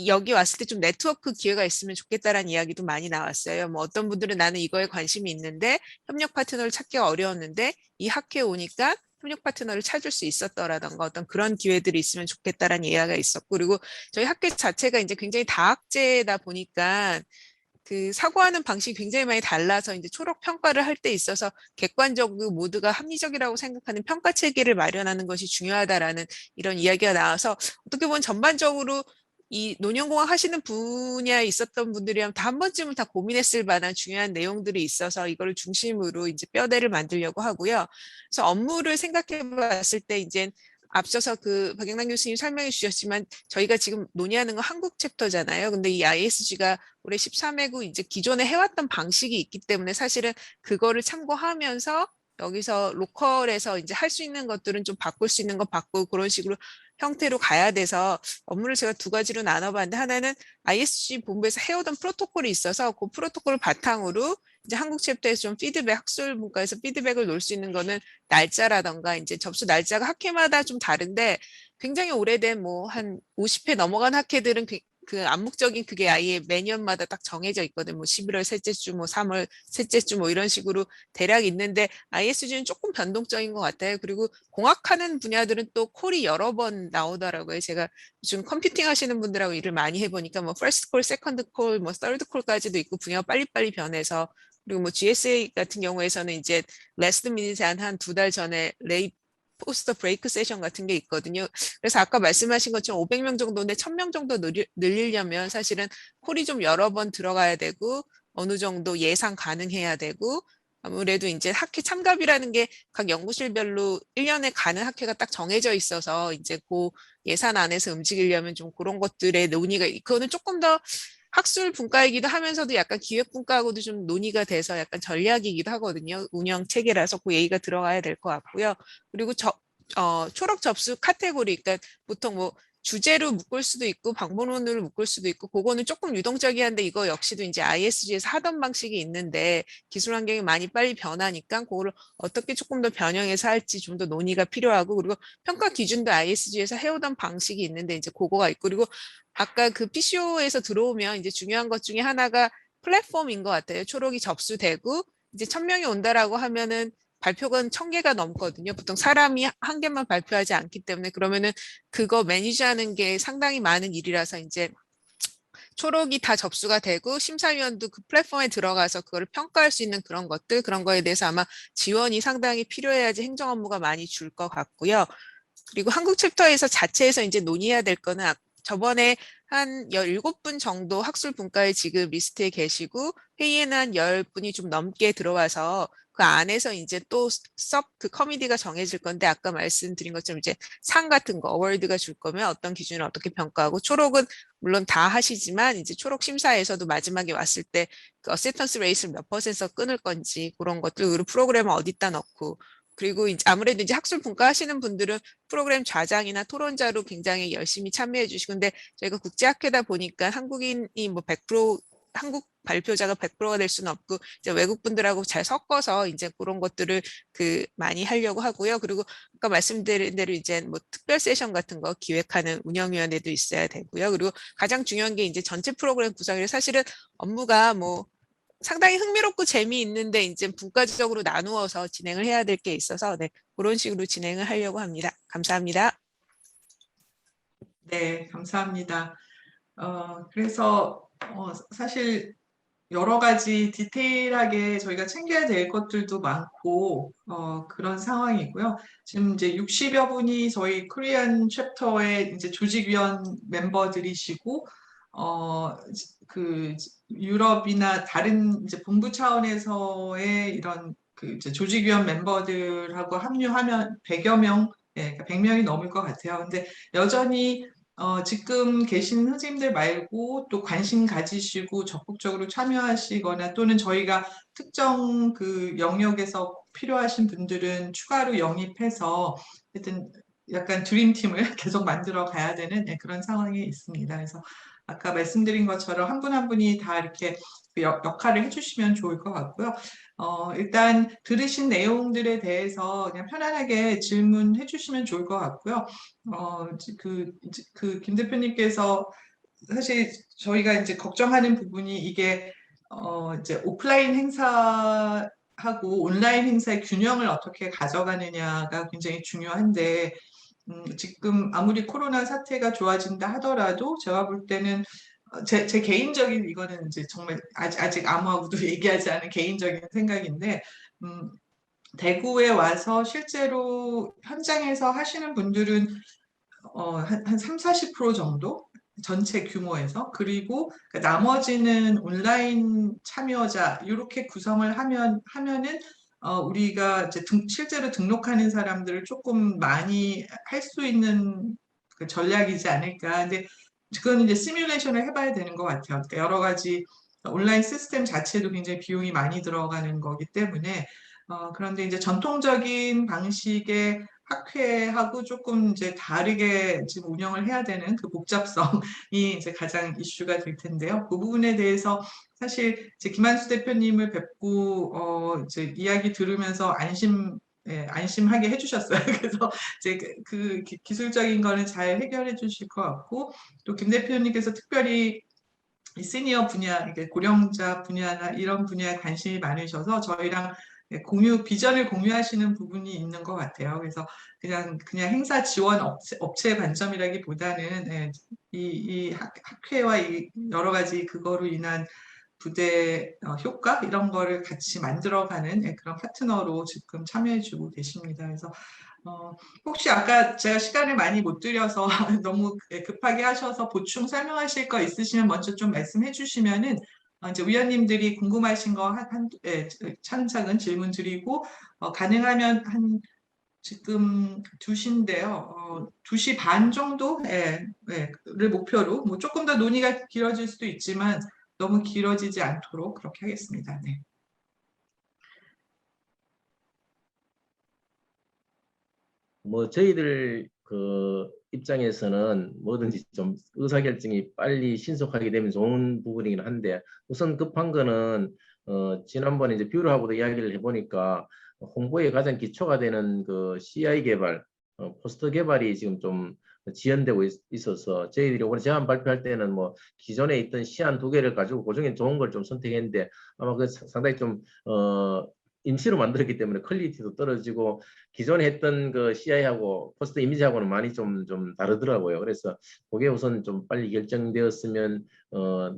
여기 왔을 때 좀 네트워크 기회가 있으면 좋겠다라는 이야기도 많이 나왔어요. 뭐 어떤 분들은 나는 이거에 관심이 있는데 협력 파트너를 찾기가 어려웠는데 이 학회에 오니까 협력 파트너를 찾을 수 있었더라던가 어떤 그런 기회들이 있으면 좋겠다라는 이야기가 있었고, 그리고 저희 학회 자체가 이제 굉장히 다학제다 보니까 그 사고하는 방식이 굉장히 많이 달라서 이제 초록 평가를 할 때 있어서 객관적으로 모두가 합리적이라고 생각하는 평가 체계를 마련하는 것이 중요하다라는 이런 이야기가 나와서 어떻게 보면 전반적으로 이 논연공학 하시는 분야에 있었던 분들이라면 다 한 번쯤은 다 고민했을 만한 중요한 내용들이 있어서 이걸 중심으로 이제 뼈대를 만들려고 하고요. 그래서 업무를 생각해 봤을 때 이제 앞서서 그 박영란 교수님 설명해 주셨지만 저희가 지금 논의하는 건 한국 챕터잖아요. 근데 이 ISG가 올해 13회고 이제 기존에 해왔던 방식이 있기 때문에 사실은 그거를 참고하면서 여기서 로컬에서 이제 할 수 있는 것들은 좀 바꿀 수 있는 거 바꾸고 그런 식으로 형태로 가야 돼서 업무를 제가 두 가지로 나눠봤는데, 하나는 ISG 본부에서 해오던 프로토콜이 있어서 그 프로토콜을 바탕으로 이제 한국 챕터에서 좀 피드백, 학술 문과에서 피드백을 놓을 수 있는 거는 날짜라던가 이제 접수 날짜가 학회마다 좀 다른데 굉장히 오래된 뭐 한 50회 넘어간 학회들은 그 암묵적인 그게 아예 매년마다 딱 정해져 있거든. 뭐 11월 셋째 주, 뭐 3월 셋째 주, 뭐 이런 식으로 대략 있는데 ISG는 조금 변동적인 것 같아요. 그리고 공학하는 분야들은 또 콜이 여러 번 나오더라고요. 제가 요즘 컴퓨팅 하시는 분들하고 일을 많이 해보니까 뭐 퍼스트 콜, 세컨드 콜, 뭐 서드 콜까지도 있고 분야가 빨리빨리 변해서, 그리고 뭐 GSA 같은 경우에서는 이제 레스트 미닛에 한 두 달 전에 레이 포스터 브레이크 세션 같은 게 있거든요. 그래서 아까 말씀하신 것처럼 500명 정도인데 1000명 정도 늘리려면 사실은 콜이 좀 여러 번 들어가야 되고 어느 정도 예상 가능해야 되고, 아무래도 이제 학회 참가비라는 게 각 연구실별로 1년에 가는 학회가 딱 정해져 있어서 이제 그 예산 안에서 움직이려면 좀 그런 것들의 논의가, 그거는 조금 더 학술 분과이기도 하면서도 약간 기획 분과하고도 좀 논의가 돼서 약간 전략이기도 하거든요. 운영 체계라서 그 예의가 들어가야 될 것 같고요. 그리고 초록 접수 카테고리, 그러니까 보통 뭐 주제로 묶을 수도 있고 방문론으로 묶을 수도 있고 그거는 조금 유동적이한데 이거 역시도 이제 ISG에서 하던 방식이 있는데 기술 환경이 많이 빨리 변하니까 그거를 어떻게 조금 더 변형해서 할지 좀 더 논의가 필요하고, 그리고 평가 기준도 ISG에서 해오던 방식이 있는데 이제 그거가 있고, 그리고 아까 그 PCO에서 들어오면 이제 중요한 것 중에 하나가 플랫폼인 것 같아요. 초록이 접수되고 이제 1000명이 온다라고 하면은 발표가 1000개가 넘거든요. 보통 사람이 한 개만 발표하지 않기 때문에, 그러면은 그거 매니지하는 게 상당히 많은 일이라서 이제 초록이 다 접수가 되고 심사위원도 그 플랫폼에 들어가서 그거를 평가할 수 있는 그런 것들, 그런 거에 대해서 아마 지원이 상당히 필요해야지 행정 업무가 많이 줄 것 같고요. 그리고 한국 챕터에서 자체에서 이제 논의해야 될 거는 저번에 한 17분 정도 학술 분과에 지금 리스트에 계시고 회의에는 한 10분이 좀 넘게 들어와서 그 안에서 이제 또 그 커미디가 정해질 건데, 아까 말씀드린 것처럼 이제 상 같은 거 어워드가 줄 거면 어떤 기준을 어떻게 평가하고, 초록은 물론 다 하시지만 이제 초록 심사에서도 마지막에 왔을 때 그 어세턴스 레이스를 몇 퍼센트 끊을 건지 그런 것들, 그리고 프로그램을 어디다 넣고, 그리고 이제 아무래도 이제 학술 분과 하시는 분들은 프로그램 좌장이나 토론자로 굉장히 열심히 참여해 주시고, 근데 저희가 국제학회다 보니까 한국인이 뭐 100% 한국 발표자가 100%가 될 수는 없고 이제 외국 분들하고 잘 섞어서 이제 그런 것들을 그 많이 하려고 하고요. 그리고 아까 말씀드린 대로 이제 뭐 특별 세션 같은 거 기획하는 운영위원회도 있어야 되고요. 그리고 가장 중요한 게 이제 전체 프로그램 구성이 사실은 업무가 뭐 상당히 흥미롭고 재미있는데 이제 분과적으로 나누어서 진행을 해야 될 게 있어서 네, 그런 식으로 진행을 하려고 합니다. 감사합니다. 네, 감사합니다. 그래서 사실 여러 가지 디테일하게 저희가 챙겨야 될 것들도 많고 그런 상황이고요. 지금 이제 60여 분이 저희 코리안 챕터의 이제 조직위원 멤버들이시고 그 유럽이나 다른 이제 본부 차원에서의 이런 그 이제 조직위원 멤버들하고 합류하면 100여 명, 예, 그러니까 100명이 넘을 것 같아요. 근데 여전히 지금 계신 선생님들 말고 또 관심 가지시고 적극적으로 참여하시거나 또는 저희가 특정 그 영역에서 필요하신 분들은 추가로 영입해서 하여튼 약간 드림팀을 계속 만들어 가야 되는 그런 상황이 있습니다. 그래서 아까 말씀드린 것처럼 한 분 한 분이 다 이렇게 그 역할을 해주시면 좋을 것 같고요. 일단 들으신 내용들에 대해서 그냥 편안하게 질문해 주시면 좋을 것 같고요. 김 대표님께서 사실 저희가 이제 걱정하는 부분이 이게 이제 오프라인 행사하고 온라인 행사의 균형을 어떻게 가져가느냐가 굉장히 중요한데 지금 아무리 코로나 사태가 좋아진다 하더라도 제가 볼 때는 제 개인적인 이거는 이제 정말 아직 아무하고도 얘기하지 않은 개인적인 생각인데 대구에 와서 실제로 현장에서 하시는 분들은 한 3, 40% 정도 전체 규모에서 그리고 나머지는 온라인 참여자 이렇게 구성을 하면은 우리가 이제 실제로 등록하는 사람들을 조금 많이 할 수 있는 그 전략이지 않을까. 근데 그건 이제 시뮬레이션을 해봐야 되는 것 같아요. 그러니까 여러 가지 온라인 시스템 자체도 굉장히 비용이 많이 들어가는 거기 때문에 그런데 이제 전통적인 방식의 학회하고 조금 이제 다르게 지금 운영을 해야 되는 그 복잡성이 이제 가장 이슈가 될 텐데요. 그 부분에 대해서 사실 이제 김한수 대표님을 뵙고 이제 이야기 들으면서 안심하게 해주셨어요. 그래서 이제 기술적인 거는 잘 해결해 주실 것 같고 또 김 대표님께서 특별히 이 시니어 분야, 이게 고령자 분야나 이런 분야에 관심이 많으셔서 저희랑 비전을 공유하시는 부분이 있는 것 같아요. 그래서 그냥 행사 지원 업체 관점이라기보다는 이 학회와 이 여러 가지 그거로 인한 부대 효과 이런 거를 같이 만들어가는 그런 파트너로 지금 참여해주고 계십니다. 그래서 혹시 아까 제가 시간을 많이 못 드려서 너무 급하게 하셔서 보충 설명하실 거 있으시면 먼저 좀 말씀해 주시면은 이제 위원님들이 궁금하신 거 차근차근 질문 드리고 가능하면 지금 2시인데요. 2시 반 정도 를 목표로 뭐 조금 더 논의가 길어질 수도 있지만 너무 길어지지 않도록 그렇게 하겠습니다. 네. 뭐 저희들 그 입장에서는 뭐든지 좀 의사결정이 빨리 신속하게 되면 좋은 부분이긴 한데 우선 급한 거는 지난번에 이제 뷰러하고도 이야기를 해보니까 홍보에 가장 기초가 되는 그 CI 개발, 포스터 개발이 지금 좀 지연되고 있어서 저희들이 이번에 제안 발표할 때는 뭐 기존에 있던 시안 2개를 가지고 그중에 좋은 걸 좀 선택했는데 아마 그 상당히 좀 임시로 만들었기 때문에 퀄리티도 떨어지고 기존에 했던 그 CI하고 포스트 이미지하고는 많이 좀 다르더라고요. 그래서 그게 우선 좀 빨리 결정되었으면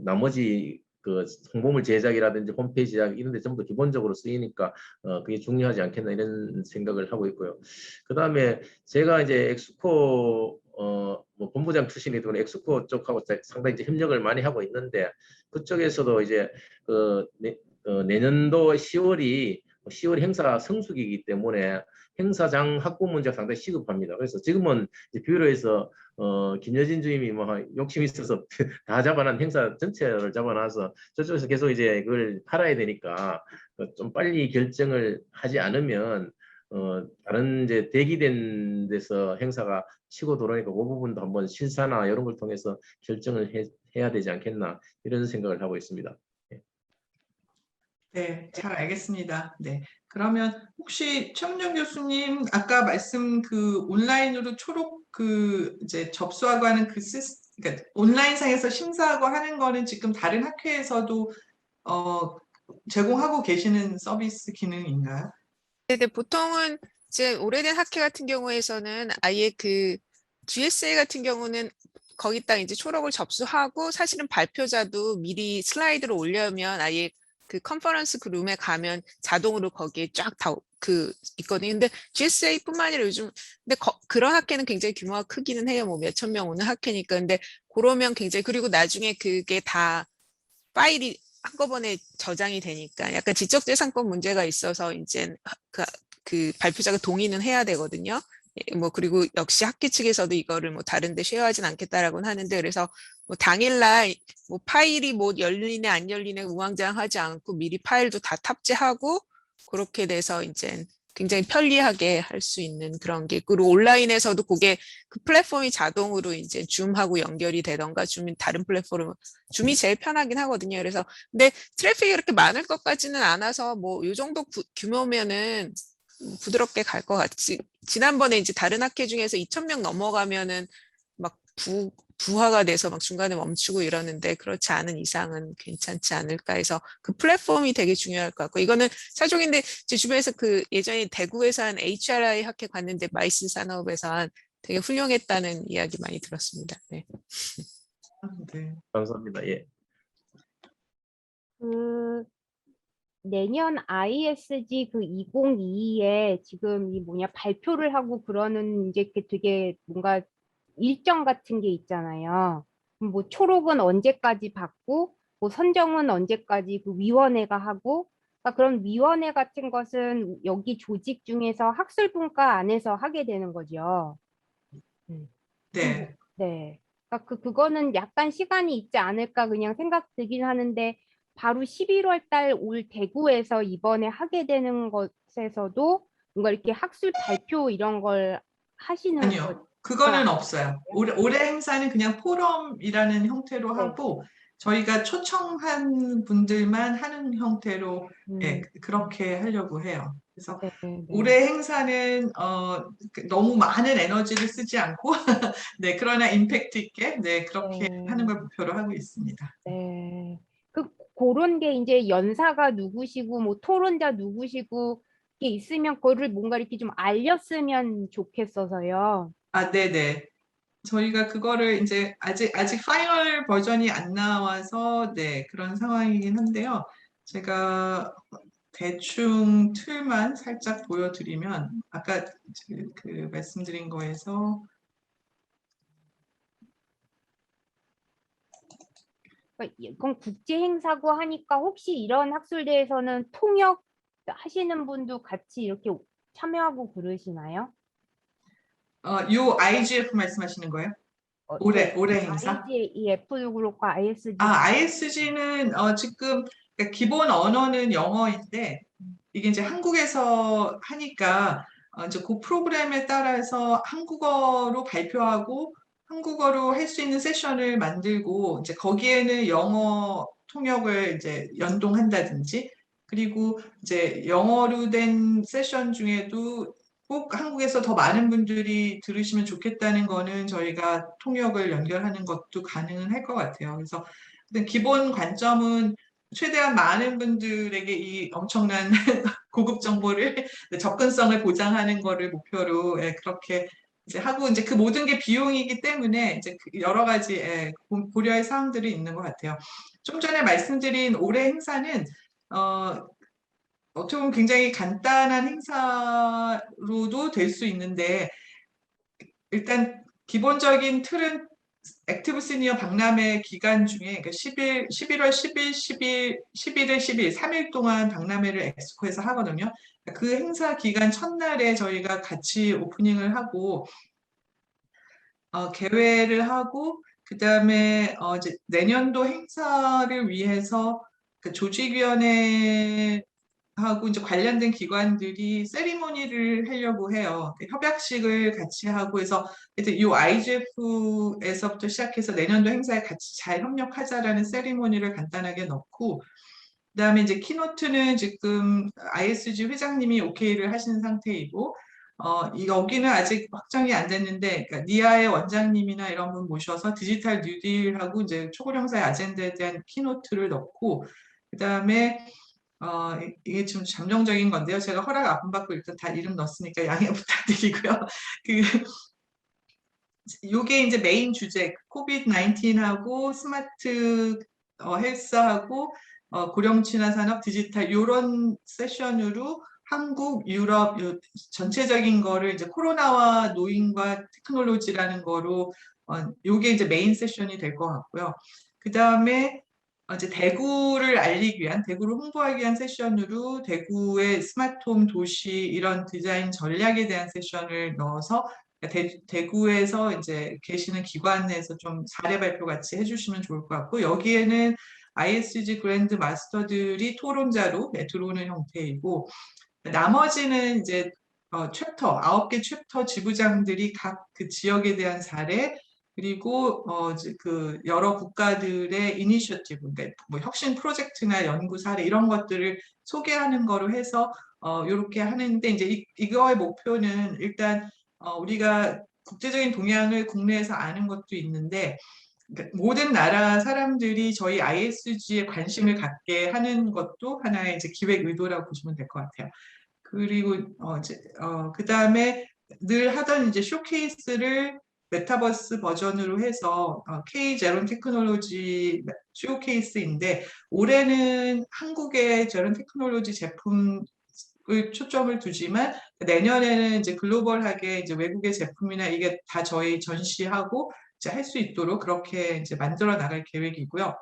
나머지 그 홍보물 제작이라든지 홈페이지 제작 이런 데 전부 기본적으로 쓰이니까 그게 중요하지 않겠나 이런 생각을 하고 있고요. 그다음에 제가 이제 엑스코 뭐 본부장 출신이기 때문에 엑스코 쪽하고 상당히 이제 협력을 많이 하고 있는데 그쪽에서도 이제 내년도 10월 행사 성수기이기 때문에 행사장 확보 문제가 상당히 시급합니다. 그래서 지금은 뷰러에서 김여진 주임이 뭐 욕심이 있어서 다 잡아놓은 행사 전체를 잡아놔서 저쪽에서 계속 이제 그걸 팔아야 되니까 좀 빨리 결정을 하지 않으면 다른 이제 대기된 데서 행사가 치고 돌아오니까 그 부분도 한번 실사나 이런 걸 통해서 결정을 해야 되지 않겠나 이런 생각을 하고 있습니다. 네, 잘 알겠습니다. 네. 그러면 혹시 최문정 교수님 아까 말씀 그 온라인으로 초록 이제 접수하고 하는 그러니까 온라인상에서 심사하고 하는 거는 지금 다른 학회에서도 제공하고 계시는 서비스 기능인가요? 네, 보통은 이제 오래된 학회 같은 경우에서는 아예 그 GSA 같은 경우는 거기다 이제 초록을 접수하고 사실은 발표자도 미리 슬라이드로 올려면 아예 그 컨퍼런스 그 룸에 가면 자동으로 거기에 쫙 다 있거든요. 근데 GSA뿐만 아니라 요즘 근데 그런 학회는 굉장히 규모가 크기는 해요. 뭐 몇천 명 오는 학회니까. 근데 그러면 굉장히 그리고 나중에 그게 다 파일이 한꺼번에 저장이 되니까 약간 지적재산권 문제가 있어서 이제 그 발표자가 동의는 해야 되거든요. 뭐 그리고 역시 학회 측에서도 이거를 뭐 다른데 쉐어하진 않겠다라고는 하는데 그래서 뭐 당일날 뭐 파일이 뭐 열리네 안 열리네 우왕좌왕하지 않고 미리 파일도 다 탑재하고 그렇게 돼서 이제 굉장히 편리하게 할 수 있는 그런 게, 그리고 온라인에서도 그게 그 플랫폼이 자동으로 이제 줌하고 연결이 되던가 줌이 다른 플랫폼, 줌이 제일 편하긴 하거든요. 그래서 근데 트래픽이 그렇게 많을 것까지는 않아서 뭐 이 정도 규모면은 부드럽게 갈 것 같지. 지난번에 이제 다른 학회 중에서 2,000명 넘어가면은 막 부하가 돼서 막 중간에 멈추고 이러는데 그렇지 않은 이상은 괜찮지 않을까 해서 그 플랫폼이 되게 중요할 것 같고, 이거는 사족인데 제 주변에서 그 예전에 대구에서 한 HRI 학회 갔는데 마이스 산업에서 한 되게 훌륭했다는 이야기 많이 들었습니다. 네. 네. 감사합니다. 예. 그 내년 ISG 그 2022에 지금 이 뭐냐 발표를 하고 그러는 이제 되게 뭔가 일정 같은 게 있잖아요. 뭐 초록은 언제까지 받고 뭐 선정은 언제까지 그 위원회가 하고, 그러니까 그런 위원회 같은 것은 여기 조직 중에서 학술분과 안에서 하게 되는 거죠. 네. 네. 그러니까 그거는 약간 시간이 있지 않을까 그냥 생각 들긴 하는데, 바로 11월 달 올 대구에서 이번에 하게 되는 것에서도 뭔가 이렇게 학술 발표 이런 걸 하시는 거. 아니요. 그거는 없어요. 올해 행사는 그냥 포럼이라는 형태로 네. 하고 저희가 초청한 분들만 하는 형태로 예, 음, 그렇게 하려고 해요. 그래서 네, 네. 올해 행사는 너무 많은 에너지를 쓰지 않고 네, 그러나 임팩트 있게 네, 그렇게 하는 걸 목표로 하고 있습니다. 네. 그런 게 이제 연사가 누구시고 뭐 토론자 누구시고 이게 있으면 그거를 뭔가 이렇게 좀 알렸으면 좋겠어서요. 아, 네네. 저희가 그거를 이제 아직 파이널 버전이 안 나와서 네, 그런 상황이긴 한데요. 제가 대충 틀만 살짝 보여드리면 아까 그 말씀드린 거에서 그러니까 이건 국제 행사고 하니까 혹시 이런 학술대에서는 통역 하시는 분도 같이 이렇게 참여하고 그러시나요? 요 IGF 말씀하시는 거예요? 올해 행사? IGF도 그렇고 ISG. ISG는 지금 그러니까 기본 언어는 영어인데 이게 이제 한국에서 하니까 이제 그 프로그램에 따라서 한국어로 발표하고 한국어로 할 수 있는 세션을 만들고 이제 거기에는 영어 통역을 이제 연동한다든지 그리고 이제 영어로 된 세션 중에도 꼭 한국에서 더 많은 분들이 들으시면 좋겠다는 거는 저희가 통역을 연결하는 것도 가능은 할 것 같아요. 그래서 기본 관점은 최대한 많은 분들에게 이 엄청난 고급 정보를 접근성을 보장하는 거를 목표로 예, 그렇게 이제 하고 이제 그 모든 게 비용이기 때문에 이제 여러 가지 예, 고려할 사항들이 있는 것 같아요. 좀 전에 말씀드린 올해 행사는 어떻게 보면 굉장히 간단한 행사로도 될 수 있는데 일단 기본적인 틀은 액티브 시니어 박람회 기간 중에 그러니까 11월 10일, 11일, 12일 3일 동안 박람회를 엑스코에서 하거든요. 그 행사 기간 첫날에 저희가 같이 오프닝을 하고 개회를 하고 그다음에 이제 내년도 행사를 위해서 그 조직위원회 하고 이제 관련된 기관들이 세리머니를 하려고 해요. 협약식을 같이 하고 해서 이제 이 IGF에서부터 시작해서 내년도 행사에 같이 잘 협력하자라는 세리머니를 간단하게 넣고 그다음에 이제 키노트는 지금 ISG 회장님이 오케이를 하신 상태이고 여기는 아직 확정이 안 됐는데 그러니까 니아의 원장님이나 이런 분 모셔서 디지털 뉴딜하고 이제 초고령사의 아젠다에 대한 키노트를 넣고 그다음에 이게 좀 잠정적인 건데요. 제가 허락 안 받고 일단 다 이름 넣었으니까 양해 부탁드리고요. 요게 이제 메인 주제, 코비드 19하고 스마트 헬스하고 고령 친화 산업 디지털 요런 세션으로 한국, 유럽 전체적인 거를 이제 코로나와 노인과 테크놀로지라는 거로 요게 이제 메인 세션이 될 것 같고요. 그 다음에 이제 대구를 알리기 위한, 대구를 홍보하기 위한 세션으로 대구의 스마트홈 도시 이런 디자인 전략에 대한 세션을 넣어서 대구에서 이제 계시는 기관에서 좀 사례 발표 같이 해주시면 좋을 것 같고 여기에는 ISG 그랜드 마스터들이 토론자로 들어오는 형태이고, 나머지는 이제 챕터, 9개 챕터 지부장들이 각 그 지역에 대한 사례, 그리고 이제 그 여러 국가들의 이니셔티브, 그러니까 뭐 혁신 프로젝트나 연구 사례 이런 것들을 소개하는 거로 해서 이렇게 하는데, 이제 이거의 목표는 일단 우리가 국제적인 동향을 국내에서 아는 것도 있는데, 그러니까 모든 나라 사람들이 저희 ISG에 관심을 갖게 하는 것도 하나의 이제 기획 의도라고 보시면 될 것 같아요. 그리고 그 다음에 늘 하던 이제 쇼케이스를 메타버스 버전으로 해서 K 제론 테크놀로지 쇼케이스인데, 올해는 한국의 제론 테크놀로지 제품을 초점을 두지만 내년에는 이제 글로벌하게 이제 외국의 제품이나 이게 다 저희 전시하고 할 수 있도록 그렇게 이제 만들어 나갈 계획이고요.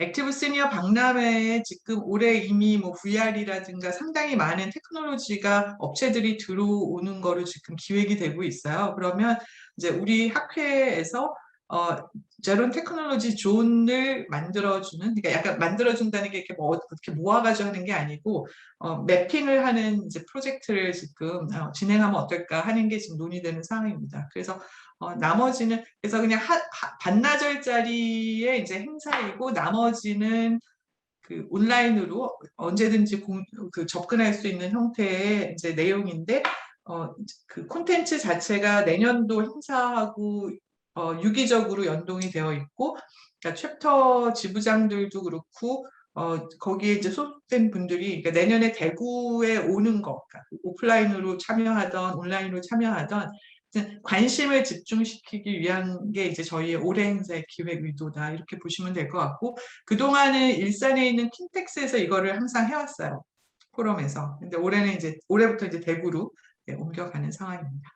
액티브 시니어 박람회에 지금 올해 이미 뭐 VR이라든가 상당히 많은 테크놀로지가 업체들이 들어오는 거로 지금 기획이 되고 있어요. 그러면 이제 우리 학회에서 제론 테크놀로지 존을 만들어주는, 그러니까 약간 만들어준다는 게 이렇게 어떻게 모아가지고 하는 게 아니고 매핑을 하는 이제 프로젝트를 지금 진행하면 어떨까 하는 게 지금 논의되는 상황입니다. 그래서 나머지는 그래서 그냥 반나절짜리의 이제 행사이고, 나머지는 그 온라인으로 언제든지 접근할 수 있는 형태의 이제 내용인데, 그 콘텐츠 자체가 내년도 행사하고 유기적으로 연동이 되어 있고, 그러니까 챕터 지부장들도 그렇고 거기에 이제 소속된 분들이, 그러니까 내년에 대구에 오는 거, 그러니까 오프라인으로 참여하던 온라인으로 참여하던 관심을 집중시키기 위한 게 이제 저희의 올해 행사의 기획 의도다, 이렇게 보시면 될 것 같고, 그동안은 일산에 있는 킨텍스에서 이거를 항상 해왔어요, 포럼에서. 근데 올해는 이제 올해부터 이제 대구로 옮겨가는 상황입니다.